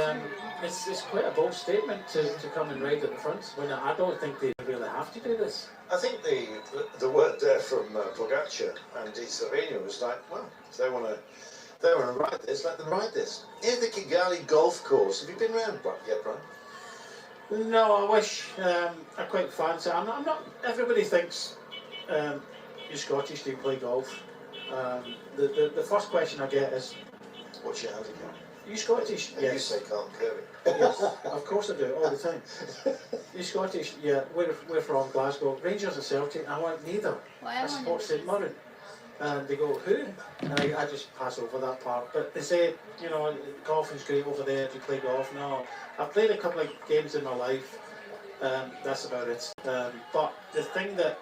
it's quite a bold statement to come and ride at the front when I don't think they really have to do this. I think the word there from Pogacar and Slovenia was like, well, if they want to ride this, let them ride this. Here's the Kigali golf course. Have you been around yet, Brian? No, I wish. I quite fancy. I'm not. Everybody thinks you're Scottish, do you play golf? The first question I get is, what's your handicap? You Scottish? You Yes. say can't curve it. Yes, of course I do, all the time. You Scottish? Yeah, we're from Glasgow. Rangers and Celtic, I want neither. I support St Mirren. And they go, who? And I just pass over that part. But they say, you know, golfing's great over there, do you play golf? No. I've played a couple of games in my life, that's about it. But the thing that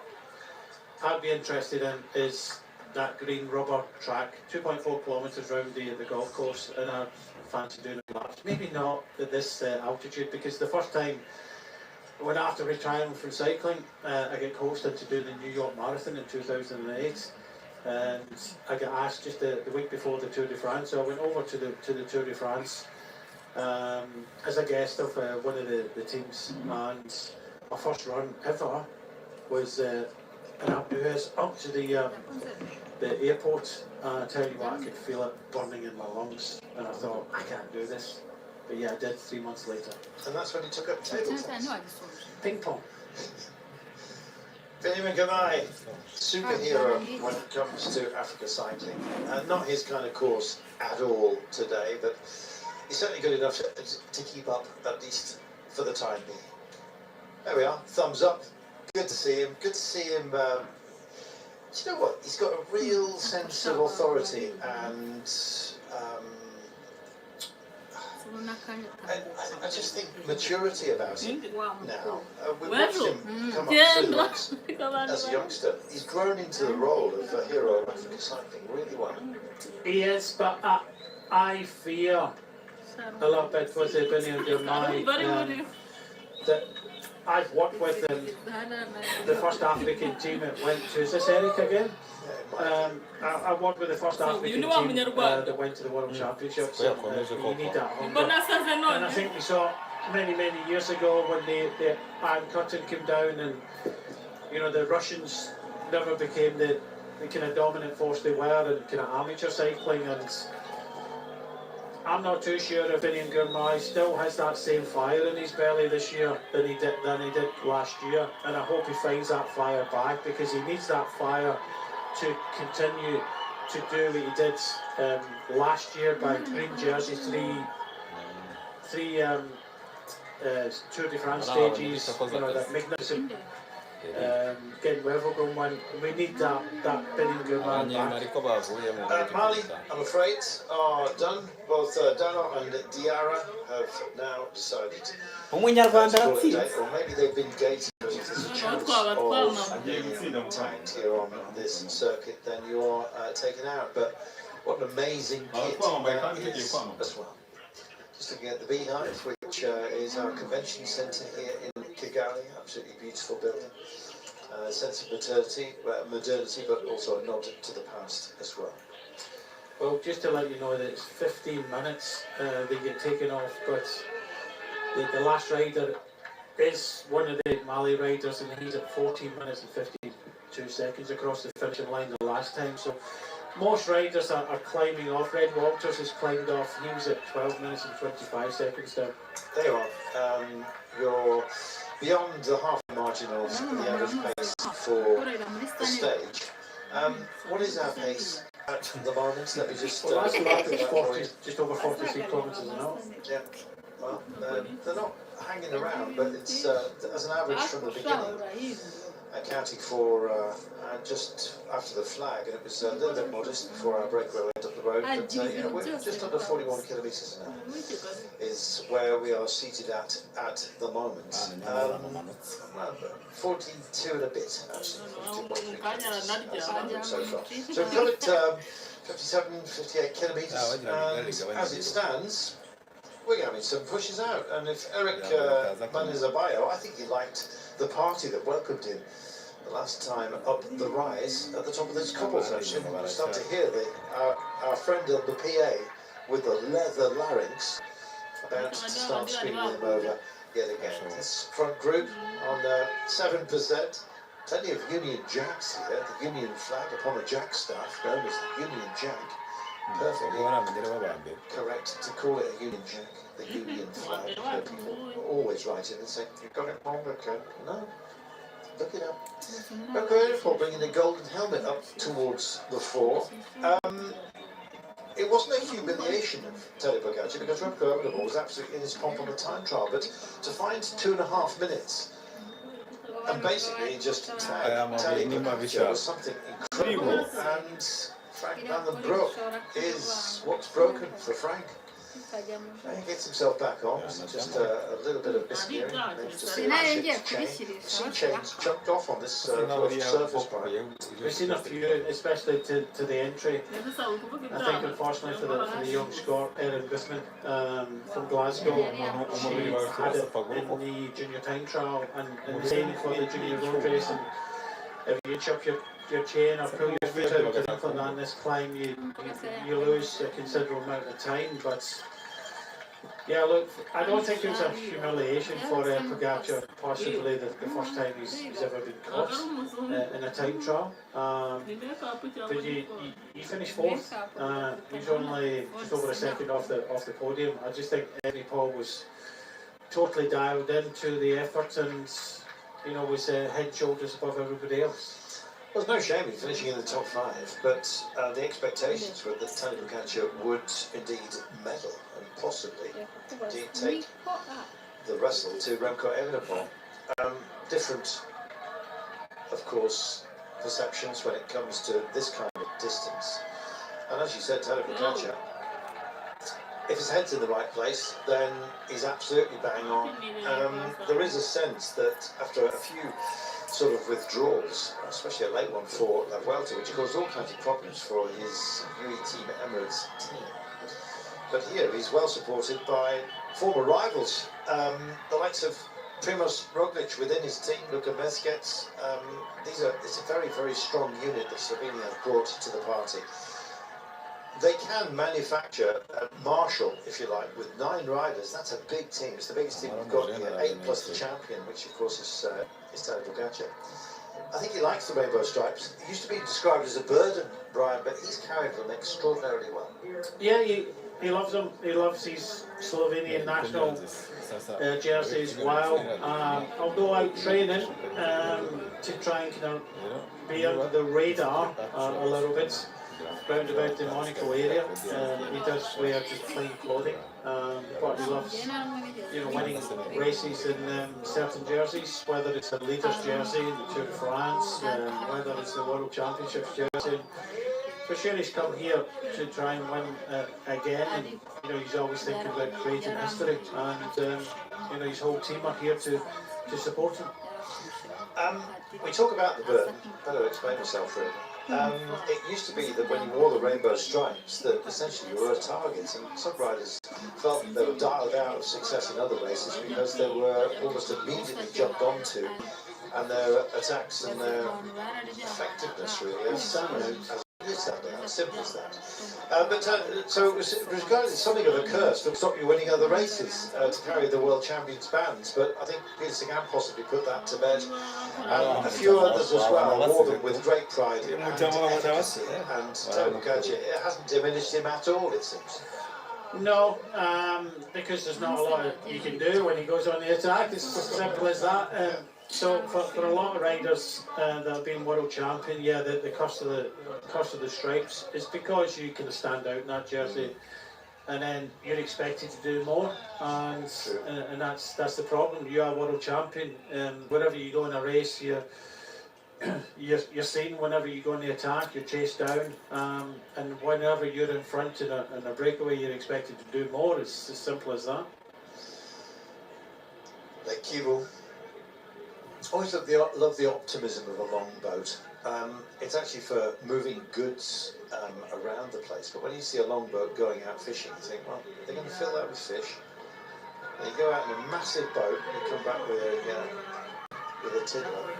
I'd be interested in is that green rubber track, 2.4 kilometres round the golf course, and I'd fancy doing it laps. Maybe not at this altitude, because the first time, when after retiring from cycling, I got coached into doing the New York Marathon in 2008. And I got asked just the week before the Tour de France, so I went over to the Tour de France as a guest of one of the teams, and my first run ever was in Alpe d'Huez up to the airport. I tell you what, I could feel it burning in my lungs, and I thought, I can't do this. But yeah, I did 3 months later. And that's when you took up table tennis. Ping pong. Benjamin Gamai, superhero when it comes to Africa cycling. Not his kind of course at all today, but he's certainly good enough to keep up, at least for the time being. There we are, thumbs up. Good to see him. Good to see him. Do you know what? He's got a real sense of authority and I just think maturity about him now. We watched him come up as a youngster. He's grown into the role of a hero of African cycling really well. He is, but I fear a little bit with the Benny Girmay that I've worked with him. The first African team it went to, is this Eric again? I worked with the first African team that went to the World Championships. You need that hunger. And I think we saw many years ago when the Iron Curtain came down, and you know the Russians never became the kind of dominant force they were in kind of amateur cycling, and I'm not too sure if Benny Girmay still has that same fire in his belly this year than he did last year, and I hope he finds that fire back, because he needs that fire to continue to do what he did last year by green jersey, three Tour de France stages, you know, that magnificent getting Wevelgem one. We need that Benny Girmay back. Mali, I'm afraid, are done. Both Dano and Diarra have now decided to call it a day, or maybe they've been gated. If there's a chance of being attacked here on this circuit, then you're taken out. But what an amazing kit that is as well. Just looking at the Beehive, which is our convention centre here in Kigali, absolutely beautiful building. Sense of modernity, but also a nod to the past as well. Well, just to let you know that it's 15 minutes they get taken off, but the last rider is one of the Mali riders, and he's at 14 minutes and 52 seconds across the finishing line the last time. So most riders are climbing off. Red Walters has climbed off. He was at 12 minutes and 25 seconds down. There you are. You're beyond the half margin of the average pace for the stage. What is our pace at the moment? Let me just... Well, last lap is 40, just over 43 kilometres an hour. Yeah. Well, they're not hanging around, but it's as an average from the beginning, accounting for just after the flag, and it was a little bit modest before our break where we went up the road, but yeah, we're just under 41 kilometres an hour is where we are seated at the moment. 42 and a bit, actually. 42.3 so far. So we've got it 57, 58 kilometres, and as it stands, we're having some pushes out. And if Eric Manizabayo, I think he liked the party that welcomed him the last time up the rise at the top of those cobbles, actually. We'll start to hear our friend on the PA with the leather larynx about to start screaming him over yet again. This front group on 7%. Plenty of Union Jacks here, the Union flag upon a jack staff, known as the Union Jack. Perfectly correct to call it a Union Jack, the Union flag. People always write in and say, "You've got it wrong, okay?" No, look it up. Okay, for bringing the golden helmet up towards the fore. it wasn't a humiliation of Turabibutsako because Remco Evenepoel was absolutely in his pomp on the time trial, but to find 2.5 minutes and basically just tag Turabibutsako was something incredible. And Frank Van den Broek is what's broken for Frank. And he gets himself back on, just a little bit of misgearing. Some chains jumped off on this surface bike. We've seen a few, especially to the entry. I think unfortunately for the young Scot, Erin Gusman from Glasgow, she had it in the junior time trial and the same for the junior road race. And if you chuck your chain or pull your foot out of anything on this climb, you lose a considerable amount of time. But yeah, look, I don't think it was a humiliation for Pogačar, possibly the first time he's ever been caught in a time trial. But he finished fourth. He's only just over a second off the podium. I just think Evenepoel was totally dialed into the effort and, you know, was head and shoulders above everybody else. Well, there's no shame in finishing in the top 5, but the expectations were that Turabibutsako would indeed medal and possibly indeed take the wrestle to Remco Evenepoel. Different, of course, perceptions when it comes to this kind of distance. And as you said, Turabibutsako, if his head's in the right place, then he's absolutely bang on. There is a sense that after a few sort of withdrawals, especially a late one for La Vuelta, which caused all kinds of problems for his UE Team Emirates team. But here he's well supported by former rivals, the likes of Primož Roglic within his team, Luka Mesquets. It's a very, very strong unit that Slovenia have brought to the party. They can manufacture a Marshall, if you like, with 9 riders. That's a big team. It's the biggest team we've got here, 8 plus the champion, which of course is Turabibutsako. I think he likes the rainbow stripes. He used to be described as a burden, Brian, but he's carried them extraordinarily well. Yeah, he loves them. He loves his Slovenian national jersey as well. Although out training to try and kind of be under the radar a little bit, round about the Monaco area, he does wear just plain clothing, but he loves, you know, winning races in certain jerseys, whether it's a leader's jersey in the Tour de France, whether it's the World Championships jersey. For sure he's come here to try and win again, and you know, he's always thinking about creating history, and you know, his whole team are here to support him. We talk about the burden, better explain myself really. It used to be that when you wore the rainbow stripes that essentially you were a target, and some riders felt that they were dialed out of success in other races because they were almost immediately jumped onto, and their attacks and their effectiveness really as simple as that. So it was regarded as something of a curse to stop you winning other races to carry the world champions bands, but I think Peter Sagan possibly put that to bed, and a few others as well wore them with great pride and efficacy, and Turabibutsako, it hasn't diminished him at all, it seems. No, because there's not a lot you can do when he goes on the attack. It's as simple as that. So for a lot of riders that have been world champion, yeah, the cost of the stripes is because you can stand out in that jersey, and then you're expected to do more, and that's the problem. You are world champion, wherever you go in a race, you're seen. Whenever you go in the attack, you're chased down, and whenever you're in front in a breakaway, you're expected to do more. It's as simple as that. Like Kivu. Always love the optimism of a long boat. It's actually for moving goods around the place. But when you see a long boat going out fishing, you think, well, they're going to fill that with fish. And you go out in a massive boat and you come back with a tiddler.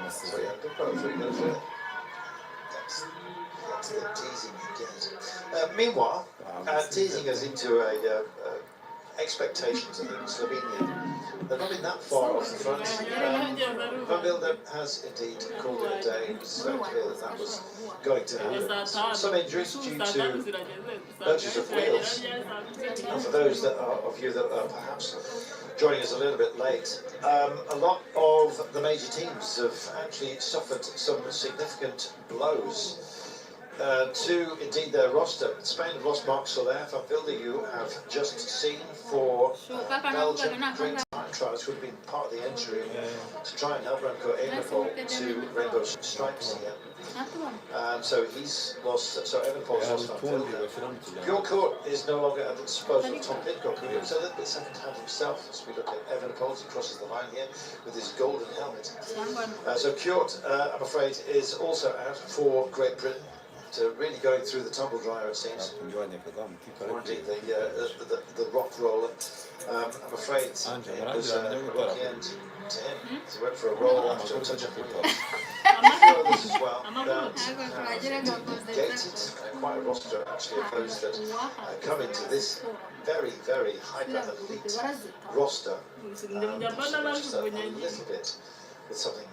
So yeah, good boat for you. That's the teasing you get. Meanwhile, teasing us into expectations, I think, Slovenia. They've not been that far off the front. Van Wilder has indeed called it a day. It was so clear that was going to happen. Some injuries due to lurches of wheels. And for those of you that are perhaps joining us a little bit late, a lot of the major teams have actually suffered some significant blows to indeed their roster. Spain have lost Marc Soler. Van Wilde, you have just seen for Belgium. Great time trials would have been part of the entry to try and help Remco Evenepoel to rainbow stripes here. So he's lost. So Evenepoel's lost Van Wilde. Pure Court is no longer at the disposal of Tom Pidcock, who was a little bit second-hand himself. As we look at Evenepoel as he crosses the line here with his golden helmet. So Kjort, I'm afraid, is also out for Great Britain. Really going through the tumble dryer, it seems. Or indeed the rock roller. I'm afraid it was a lucky end to him. He went for a roll after a touch of football. Others as well that gated quite a roster actually of those that come into this very, very hyper elite roster. Just a little bit with something.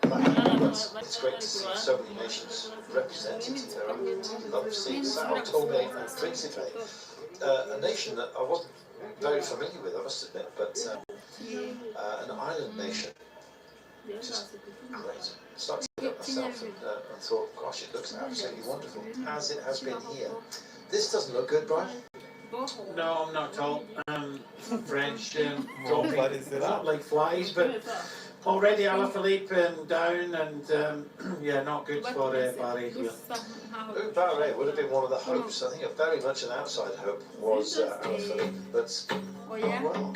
It's great to see so many nations represented there. I love seeing Sao Tome and Principe, a nation that I wasn't very familiar with, I must admit, but an island nation, just great. Started to look at myself and thought, gosh, it looks absolutely wonderful, as it has been here. This doesn't look good, Brian. No, I'm not at all. French dropping not like flies, but already Alaphilippe down, and yeah, not good for Barry here. Barry would have been one of the hopes. I think very much an outside hope was Alaphilippe, but oh well.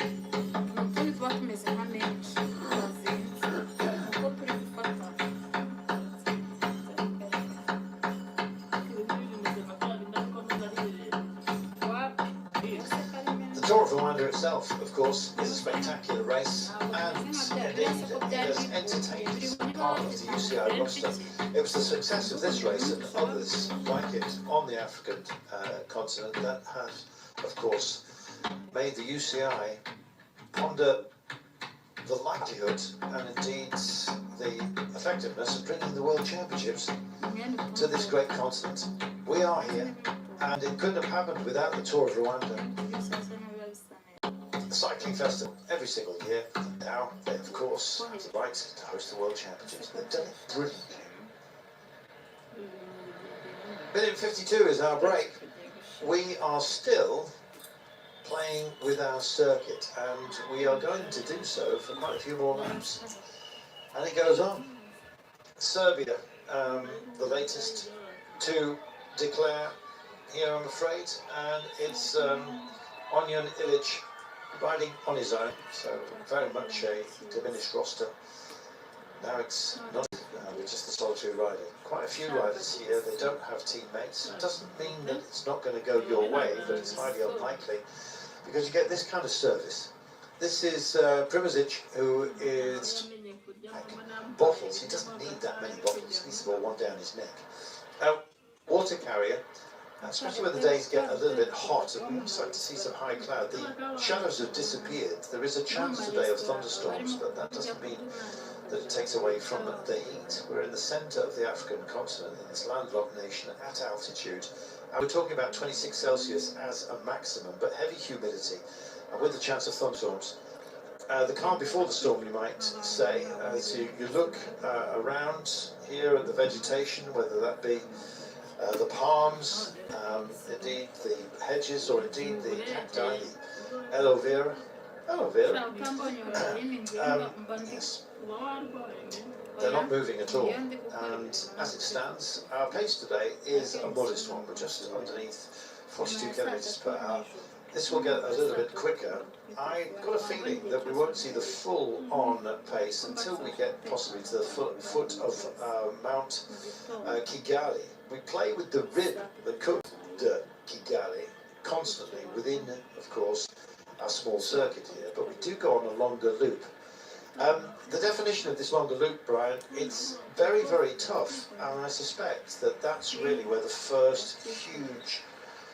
The Tour of Rwanda itself, of course, is a spectacular race, and indeed it has entertained part of the UCI roster. It was the success of this race and others like it on the African continent that has, of course, made the UCI ponder the likelihood and indeed the effectiveness of bringing the World Championships to this great continent. We are here, and it couldn't have happened without the Tour of Rwanda. The cycling festival every single year. Now they, of course, have the right to host the World Championships. They've done it brilliantly. Minute 52 is our break. We are still playing with our circuit, and we are going to do so for quite a few more laps. And it goes on. Serbia, the latest to declare here, I'm afraid, and it's Onyan Ilic riding on his own, so very much a diminished roster. Now it's not with just the solitary rider. Quite a few riders here, they don't have teammates. It doesn't mean that it's not going to go your way, but it's highly unlikely, because you get this kind of service. This is Primozic, who is like bottles. He doesn't need that many bottles. He needs to put one down his neck. Water carrier. Especially when the days get a little bit hot and we start to see some high cloud. The shadows have disappeared. There is a chance today of thunderstorms, but that doesn't mean that it takes away from the heat. We're in the centre of the African continent, in this landlocked nation at altitude. And we're talking about 26 Celsius as a maximum, but heavy humidity, and with the chance of thunderstorms. The calm before the storm, you might say, as you look around here at the vegetation, whether that be the palms, indeed the hedges, or indeed the cacti, the aloe vera. Yes. They're not moving at all. And as it stands, our pace today is a modest one. We're just underneath 42 kilometres per hour. This will get a little bit quicker. I've got a feeling that we won't see the full-on pace until we get possibly to the foot of Mount Kigali. We play with the rib, the Côte de Kigali, constantly within, of course, our small circuit here, but we do go on a longer loop. The definition of this longer loop, Brian, it's very, very tough, and I suspect that that's really where the first huge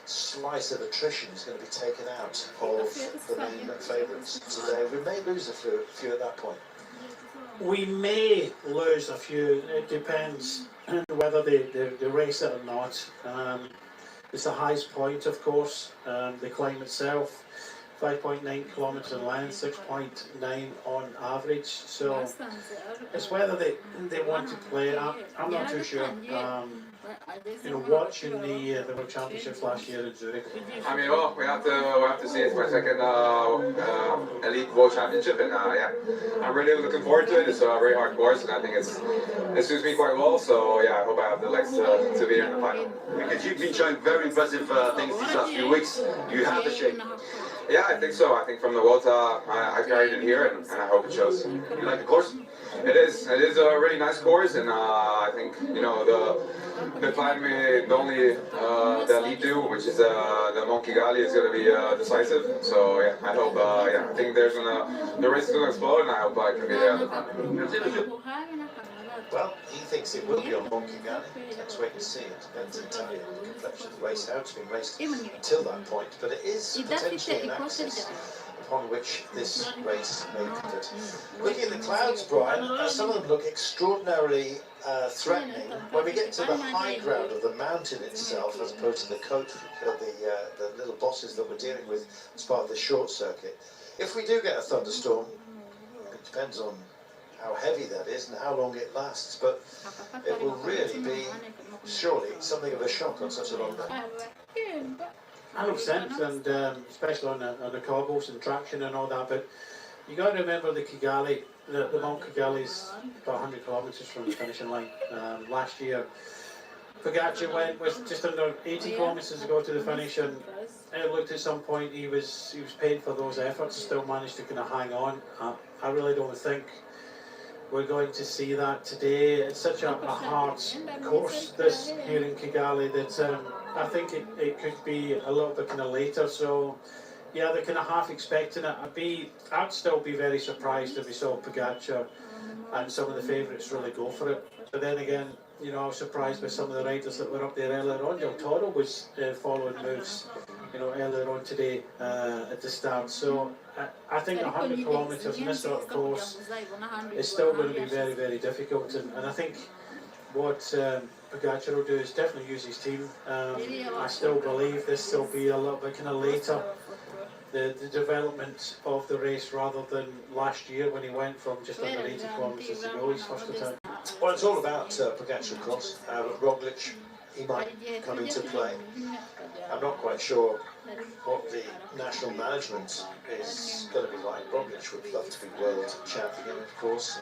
slice of attrition is going to be taken out of the main favourites today. We may lose a few at that point. We may lose a few. It depends whether they race it or not. It's the highest point, of course, the climb itself. 5.9 kilometres in length, 6.9 on average. So it's whether they want to play. I'm not too sure. You know, watching the World Championships last year in Zurich. I mean, well, we have to see. It's my second elite World Championship, and yeah, I'm really looking forward to it. It's a very hard course, and I think it suits me quite well. So yeah, I hope I have the legs to be here in the final. Because you've been showing very impressive things these last few weeks. You have the shape. Yeah, I think so. I think from the World I carried it here, and I hope it shows. You like the course? It is a really nice course, and I think, you know, the climb, the only the lead do, which is the Mount Kigali, is going to be decisive. So yeah, I hope. Yeah, I think the race is going to explode, and I hope I can be there at the front. Well, he thinks it will be on Mount Kigali. Let's wait and see. It depends entirely on the complexion of the race, how it's been raced until that point. But it is potentially an axis upon which this race may pivot. Looking at the clouds, Brian, some of them look extraordinarily threatening. When we get to the high ground of the mountain itself, as opposed to the the little bosses that we're dealing with as part of the short circuit, if we do get a thunderstorm, it depends on how heavy that is and how long it lasts, but it will really be surely something of a shock on such a long day. 100%, and especially on the cobbles and traction and all that. But you got to remember the Kigali, the Mount Kigali is about 100 kilometres from the finishing line. Last year, Pogacar went with just under 80 kilometres to go to the finish, and it looked at some point he was paying for those efforts. Still managed to kind of hang on. I really don't think we're going to see that today. It's such a hard course this here in Kigali that I think it could be a little bit kind of later. So yeah, they're kind of half expecting it. I'd still be very surprised if we saw Pogacar and some of the favourites really go for it. But then again, you know, I was surprised by some of the riders that were up there earlier on. Del Toro was following moves, you know, earlier on today at the start. So I think 100 kilometres in this sort of course is still going to be very, very difficult. And I think what Pogacar will do is definitely use his team. I still believe this will be a little bit kind of later, the development of the race, rather than last year when he went from just under 80 kilometres to go his first attempt. Well, it's all about Pogacar, of course. Roglic, he might come into play. I'm not quite sure what the national management is going to be like. Roglic would love to be world champion, of course.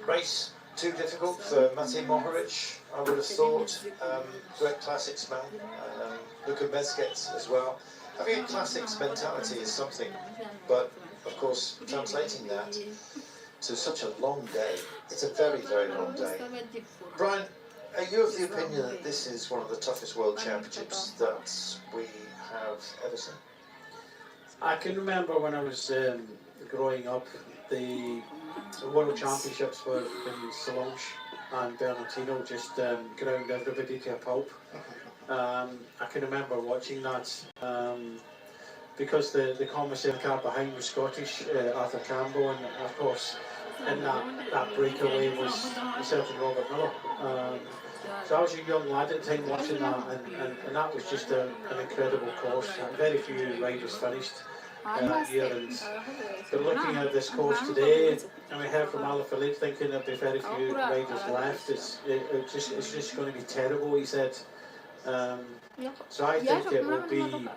Race too difficult for Matej Mohoric, I would have thought. Great classics man. Luka Mezgec as well. Having a classics mentality is something, but of course translating that to such a long day, it's a very, very long day. Brian, are you of the opinion that this is one of the toughest World Championships that we have ever seen? I can remember when I was growing up, the World Championships were in Solange and Bernardino just ground everybody to a pulp. I can remember watching that because the commissary car behind was Scottish, Arthur Campbell, and of course in that breakaway was myself and Robert Miller. So I was a young lad at the time watching that, and that was just an incredible course. Very few riders finished that year, and but looking at this course today, and we heard from Alaphilippe thinking there'd be very few riders left. It's just going to be terrible, he said. So I think it will be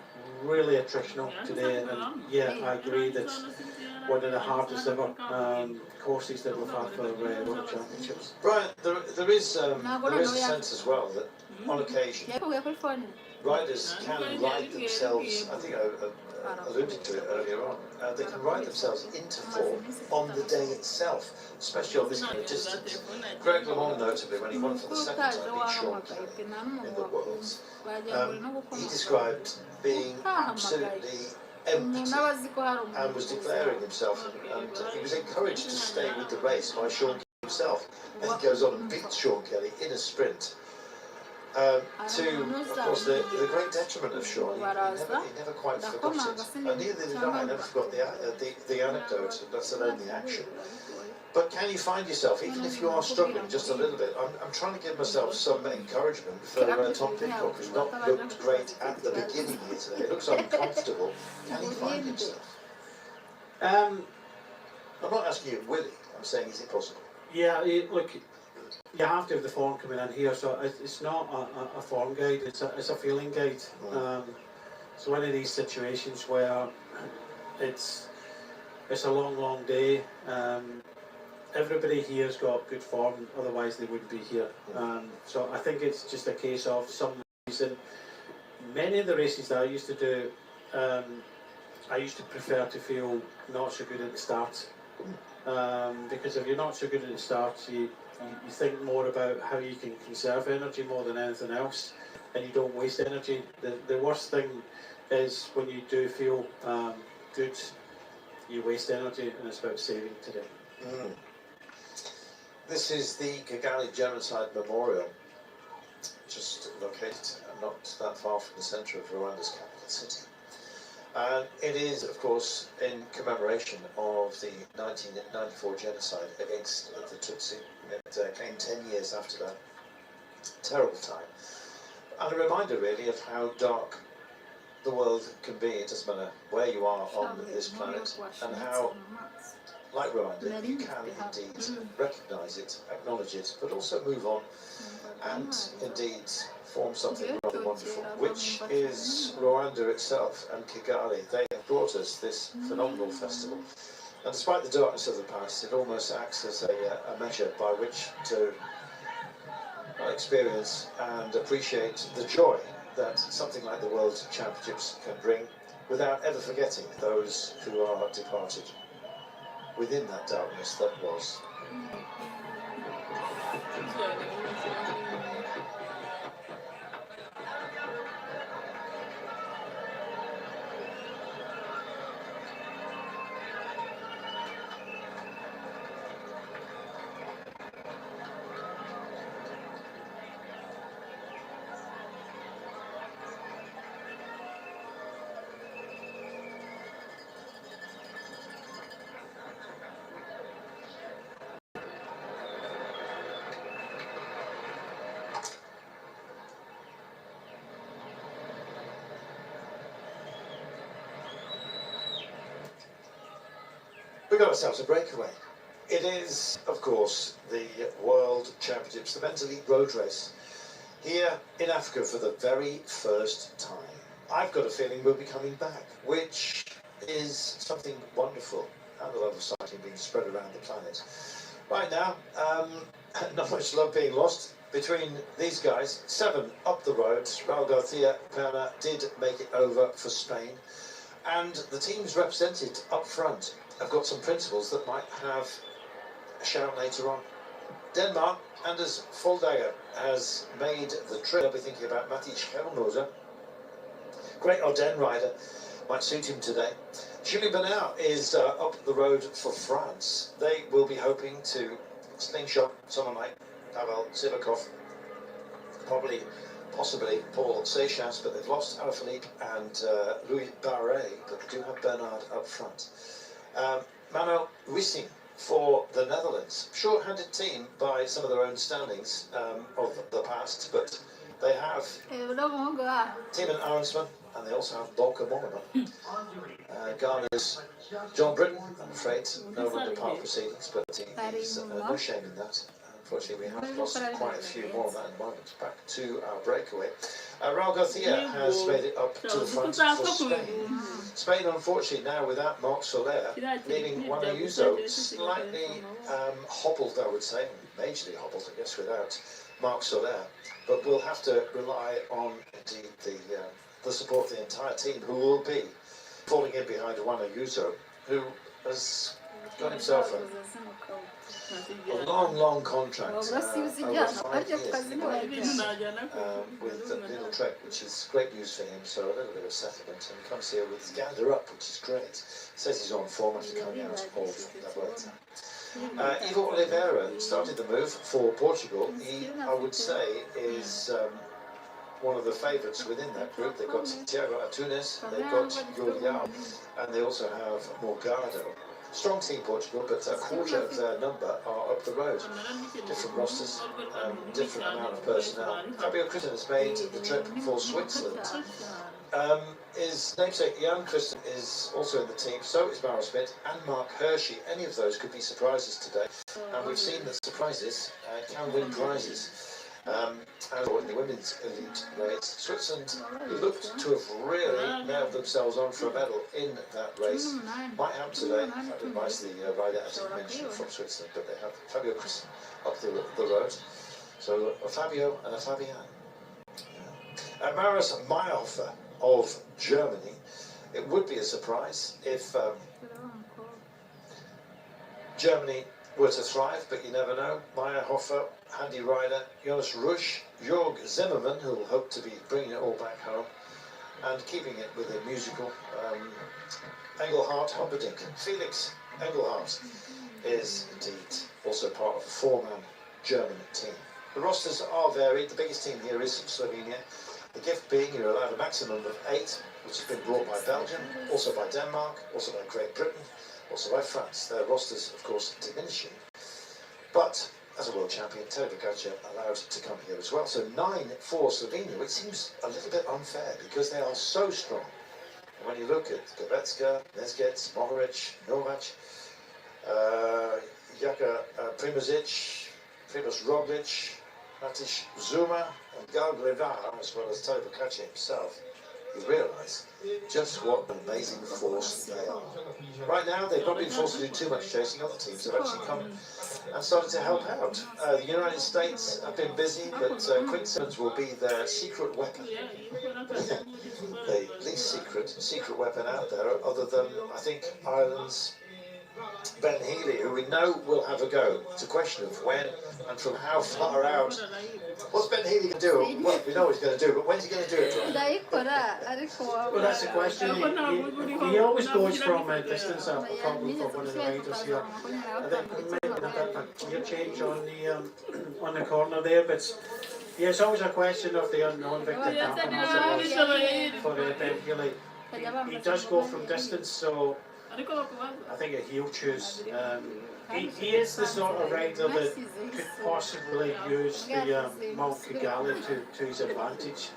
really attritional today, and yeah, I agree that's one of the hardest ever courses that we've had for World Championships. Brian, there is a sense as well that on occasion riders can ride themselves, I think I alluded to it earlier on, they can ride themselves into form on the day itself, especially on this kind of distance. Greg LeMond, notably, when he won for the second time, beat Sean Kelly in the Worlds, he described being absolutely empty and was declaring himself, and he was encouraged to stay with the race by Sean Kelly himself, and he goes on and beats Sean Kelly in a sprint. To, of course, the great detriment of Sean, he never quite forgot it. And neither did I never forgot the anecdote, that's alone the action. But can you find yourself, even if you are struggling just a little bit, I'm trying to give myself some encouragement for Tom Pitcock, who's not looked great at the beginning here today. It looks uncomfortable. Can he find himself? I'm not asking you, will he? I'm saying, is it possible? Yeah, look, you have to have the form coming in here, so it's not a form guide, it's a feeling guide. So one of these situations where it's a long day. Everybody here's got good form, otherwise they wouldn't be here. So I think it's just a case of some reason. Many of the races that I used to do, I used to prefer to feel not so good at the start. Because if you're not so good at the start, you think more about how you can conserve energy more than anything else, and you don't waste energy. The worst thing is when you do feel good, you waste energy, and it's about saving today. This is the Kigali Genocide Memorial, just located not that far from the centre of Rwanda's capital city. And it is, of course, in commemoration of the 1994 genocide against the Tutsi. It came 10 years after that terrible time. And a reminder, really, of how dark the world can be. It doesn't matter where you are on this planet, and how, like Rwanda, you can indeed recognise it, acknowledge it, but also move on and indeed form something rather wonderful, which is Rwanda itself and Kigali. They have brought us this phenomenal festival. And despite the darkness of the past, it almost acts as a measure by which to experience and appreciate the joy that something like the World Championships can bring, without ever forgetting those who are departed within that darkness that was. We got ourselves a breakaway. It is, of course, the World Championships, the men's elite road race, here in Africa for the very first time. I've got a feeling we'll be coming back, which is something wonderful, and a lot of cycling being spread around the planet. Right now, not much love being lost between these guys. 7 up the road. Raul Garcia Perna did make it over for Spain, and the teams represented up front have got some principles that might have a shout later on. Denmark, Anders Foldager has made the trip. I'll be thinking about Matej Helmoser. Great Ardennes rider, might suit him today. Julie Bernal is up the road for France. They will be hoping to slingshot someone like Pavel Sivakov, possibly Paul Seychelles, but they've lost Alaphilippe and Louis Barret, but they do have Bernard up front. Manuel Wissing for the Netherlands. Short-handed team by some of their own standings of the past, but they have Timon Arensman, and they also have Volker Mollema. Ghana's John Britton, I'm afraid, no longer part of proceedings, but he's no shame in that. Unfortunately, we have lost quite a few more of that in the moment. Back to our breakaway. Raul Garcia has made it up to the front for Spain. Spain, unfortunately, now without Marc Soler, leaving Juan Ayuso slightly hobbled, I would say, majorly hobbled, I guess, without Marc Soler. But we'll have to rely on, indeed, the support of the entire team, who will be falling in behind Juan Ayuso, who has got himself a long contract over 5 years with Little Trek, which is great news for him, so a little bit of settlement, and he comes here with Gander up, which is great. Says he's on form after coming out of the Vuelta. Ivo Oliveira started the move for Portugal. He, I would say, is one of the favourites within that group. They've got Thiago Antunes, they've got Julião, and they also have Morgado. Strong team, Portugal, but a quarter of their number are up the road. Different rosters, different amount of personnel. Fabio Christian has made the trip for Switzerland. His namesake Jan Christian is also in the team, so is Mara Smith and Mark Hershey. Any of those could be surprises today. And we've seen that surprises can win prizes. And in the women's elite race, Switzerland looked to have really nailed themselves on for a medal in that race. Might happen today. I didn't advise the rider, as I mentioned, from Switzerland, but they have Fabio Christian up the road. So a Fabio and a Fabian. Maris Mayhofer of Germany. It would be a surprise if Germany were to thrive, but you never know. Mayhofer, handy rider, Jonas Rusch, Jörg Zimmermann, who will hope to be bringing it all back home, and keeping it with a musical Engelhardt Humperdinck. Felix Engelhardt is indeed also part of a four-man German team. The rosters are varied. The biggest team here is Slovenia. The gift being you're allowed a maximum of 8, which has been brought by Belgium, also by Denmark, also by Great Britain, also by France. Their rosters, of course, diminishing. But as a world champion, Tubereka allowed to come here as well. So 9 for Slovenia, which seems a little bit unfair because they are so strong. And when you look at Kubera, Nezget, Mohoric, Novac, Jaka Primozic, Primoz Roglic, Matiš Zuma, and Galgreva, as well as Tubereka himself, you realise just what an amazing force they are. Right now, they've not been forced to do too much chasing. Other teams have actually come and started to help out. The United States have been busy, but Queensland will be their secret weapon. The least secret weapon out there, other than, I think, Ireland's Ben Healy, who we know will have a go. It's a question of when and from how far out. What's Ben Healy going to do? Well, we know what he's going to do, but when's he going to do it, right? Well, that's the question. He always goes from a distance, probably for one of the riders here. I think there might have been a bit of a gear change on the corner there, but yeah, it's always a question of the unknown Victor Campen, as it was for Ben Healy. He does go from distance, so I think he'll choose. He is the sort of rider that could possibly use the Mount Kigali to his advantage.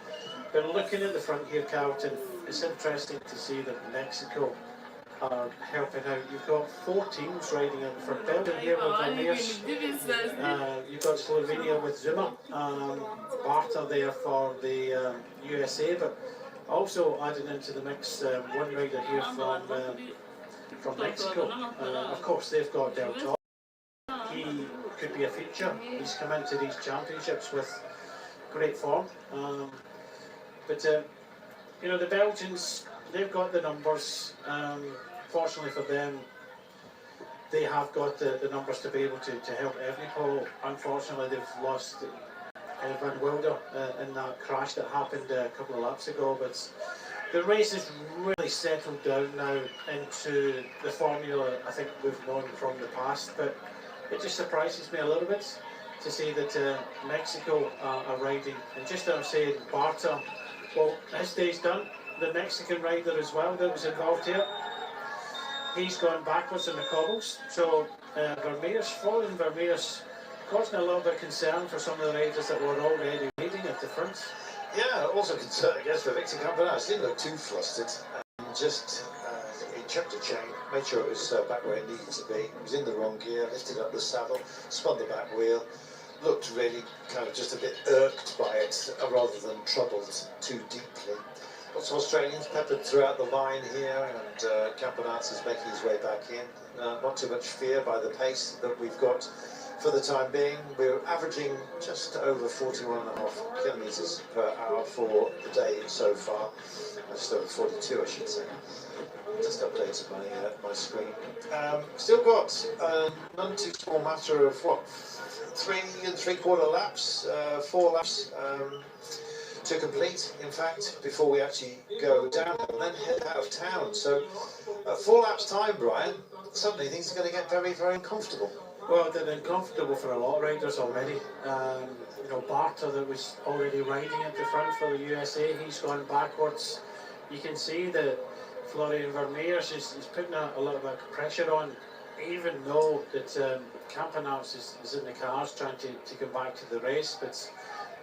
But looking at the front here, Carlton, it's interesting to see that Mexico are helping out. You've got 4 teams riding in the front. Belgium here with Vermeers. You've got Slovenia with Zuma. Barta there for the USA, but also adding into the mix one rider here from Mexico. Of course, they've got Del Toro. He could be a feature. He's come into these championships with great form. But you know, the Belgians, they've got the numbers. Fortunately for them, they have got the numbers to be able to help Evenepoel. Unfortunately, they've lost Van Wilder in that crash that happened a couple of laps ago. But the race has really settled down now into the formula I think we've known from the past, but it just surprises me a little bit to see that Mexico are riding. And just as I'm saying, Barta, well, his day's done. The Mexican rider as well that was involved here, he's gone backwards in the cobbles. So Vermeers, following Vermeers, causing a little bit of concern for some of the riders that were already riding at the front. Yeah, also concerned, I guess, for Victor Campenas. Didn't look too flustered. Just he checked a chain, made sure it was back where it needed to be. It was in the wrong gear, lifted up the saddle, spun the back wheel. Looked really kind of just a bit irked by it, rather than troubled too deeply. Lots of Australians peppered throughout the line here, and Campenas is making his way back in. Not too much fear by the pace that we've got. For the time being, we're averaging just over 41.5 kilometres per hour for the day so far. Just over 42, I should say. Just updated my screen. Still got none too small matter of what, 3 3/4 laps, 4 laps to complete. In fact, before we actually go down and then head out of town. So 4 laps time, Brian. Suddenly things are going to get very, very uncomfortable. Well, they're uncomfortable for a lot of riders already. You know, Barter that was already riding at the front for the USA, he's gone backwards. You can see that Florian Vermeers is putting a little bit of pressure on, even though that Campenaerts is in the cars trying to come back to the race. But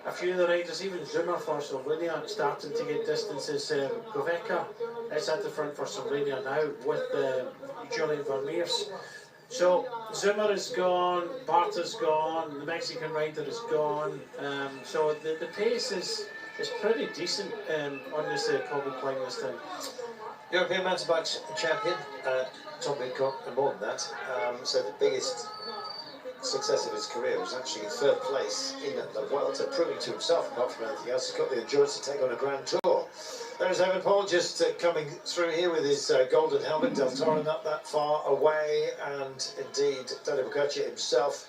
a few of the riders, even Zuma for Slovenia, starting to get distances. Kubera is at the front for Slovenia now with Julian Vermeers. So Zuma is gone, Barta's gone, the Mexican rider is gone. So the pace is pretty decent on this Kobe Klein this time. European mountain bike champion, Tom Midcock, and more than that. So the biggest success of his career was actually third place in the Vuelta, proving to himself, apart from anything else, he's got the endurance to take on a Grand Tour. There's Evan Paul just coming through here with his golden helmet, Del Toro not that far away, and indeed Tadej Pogacar himself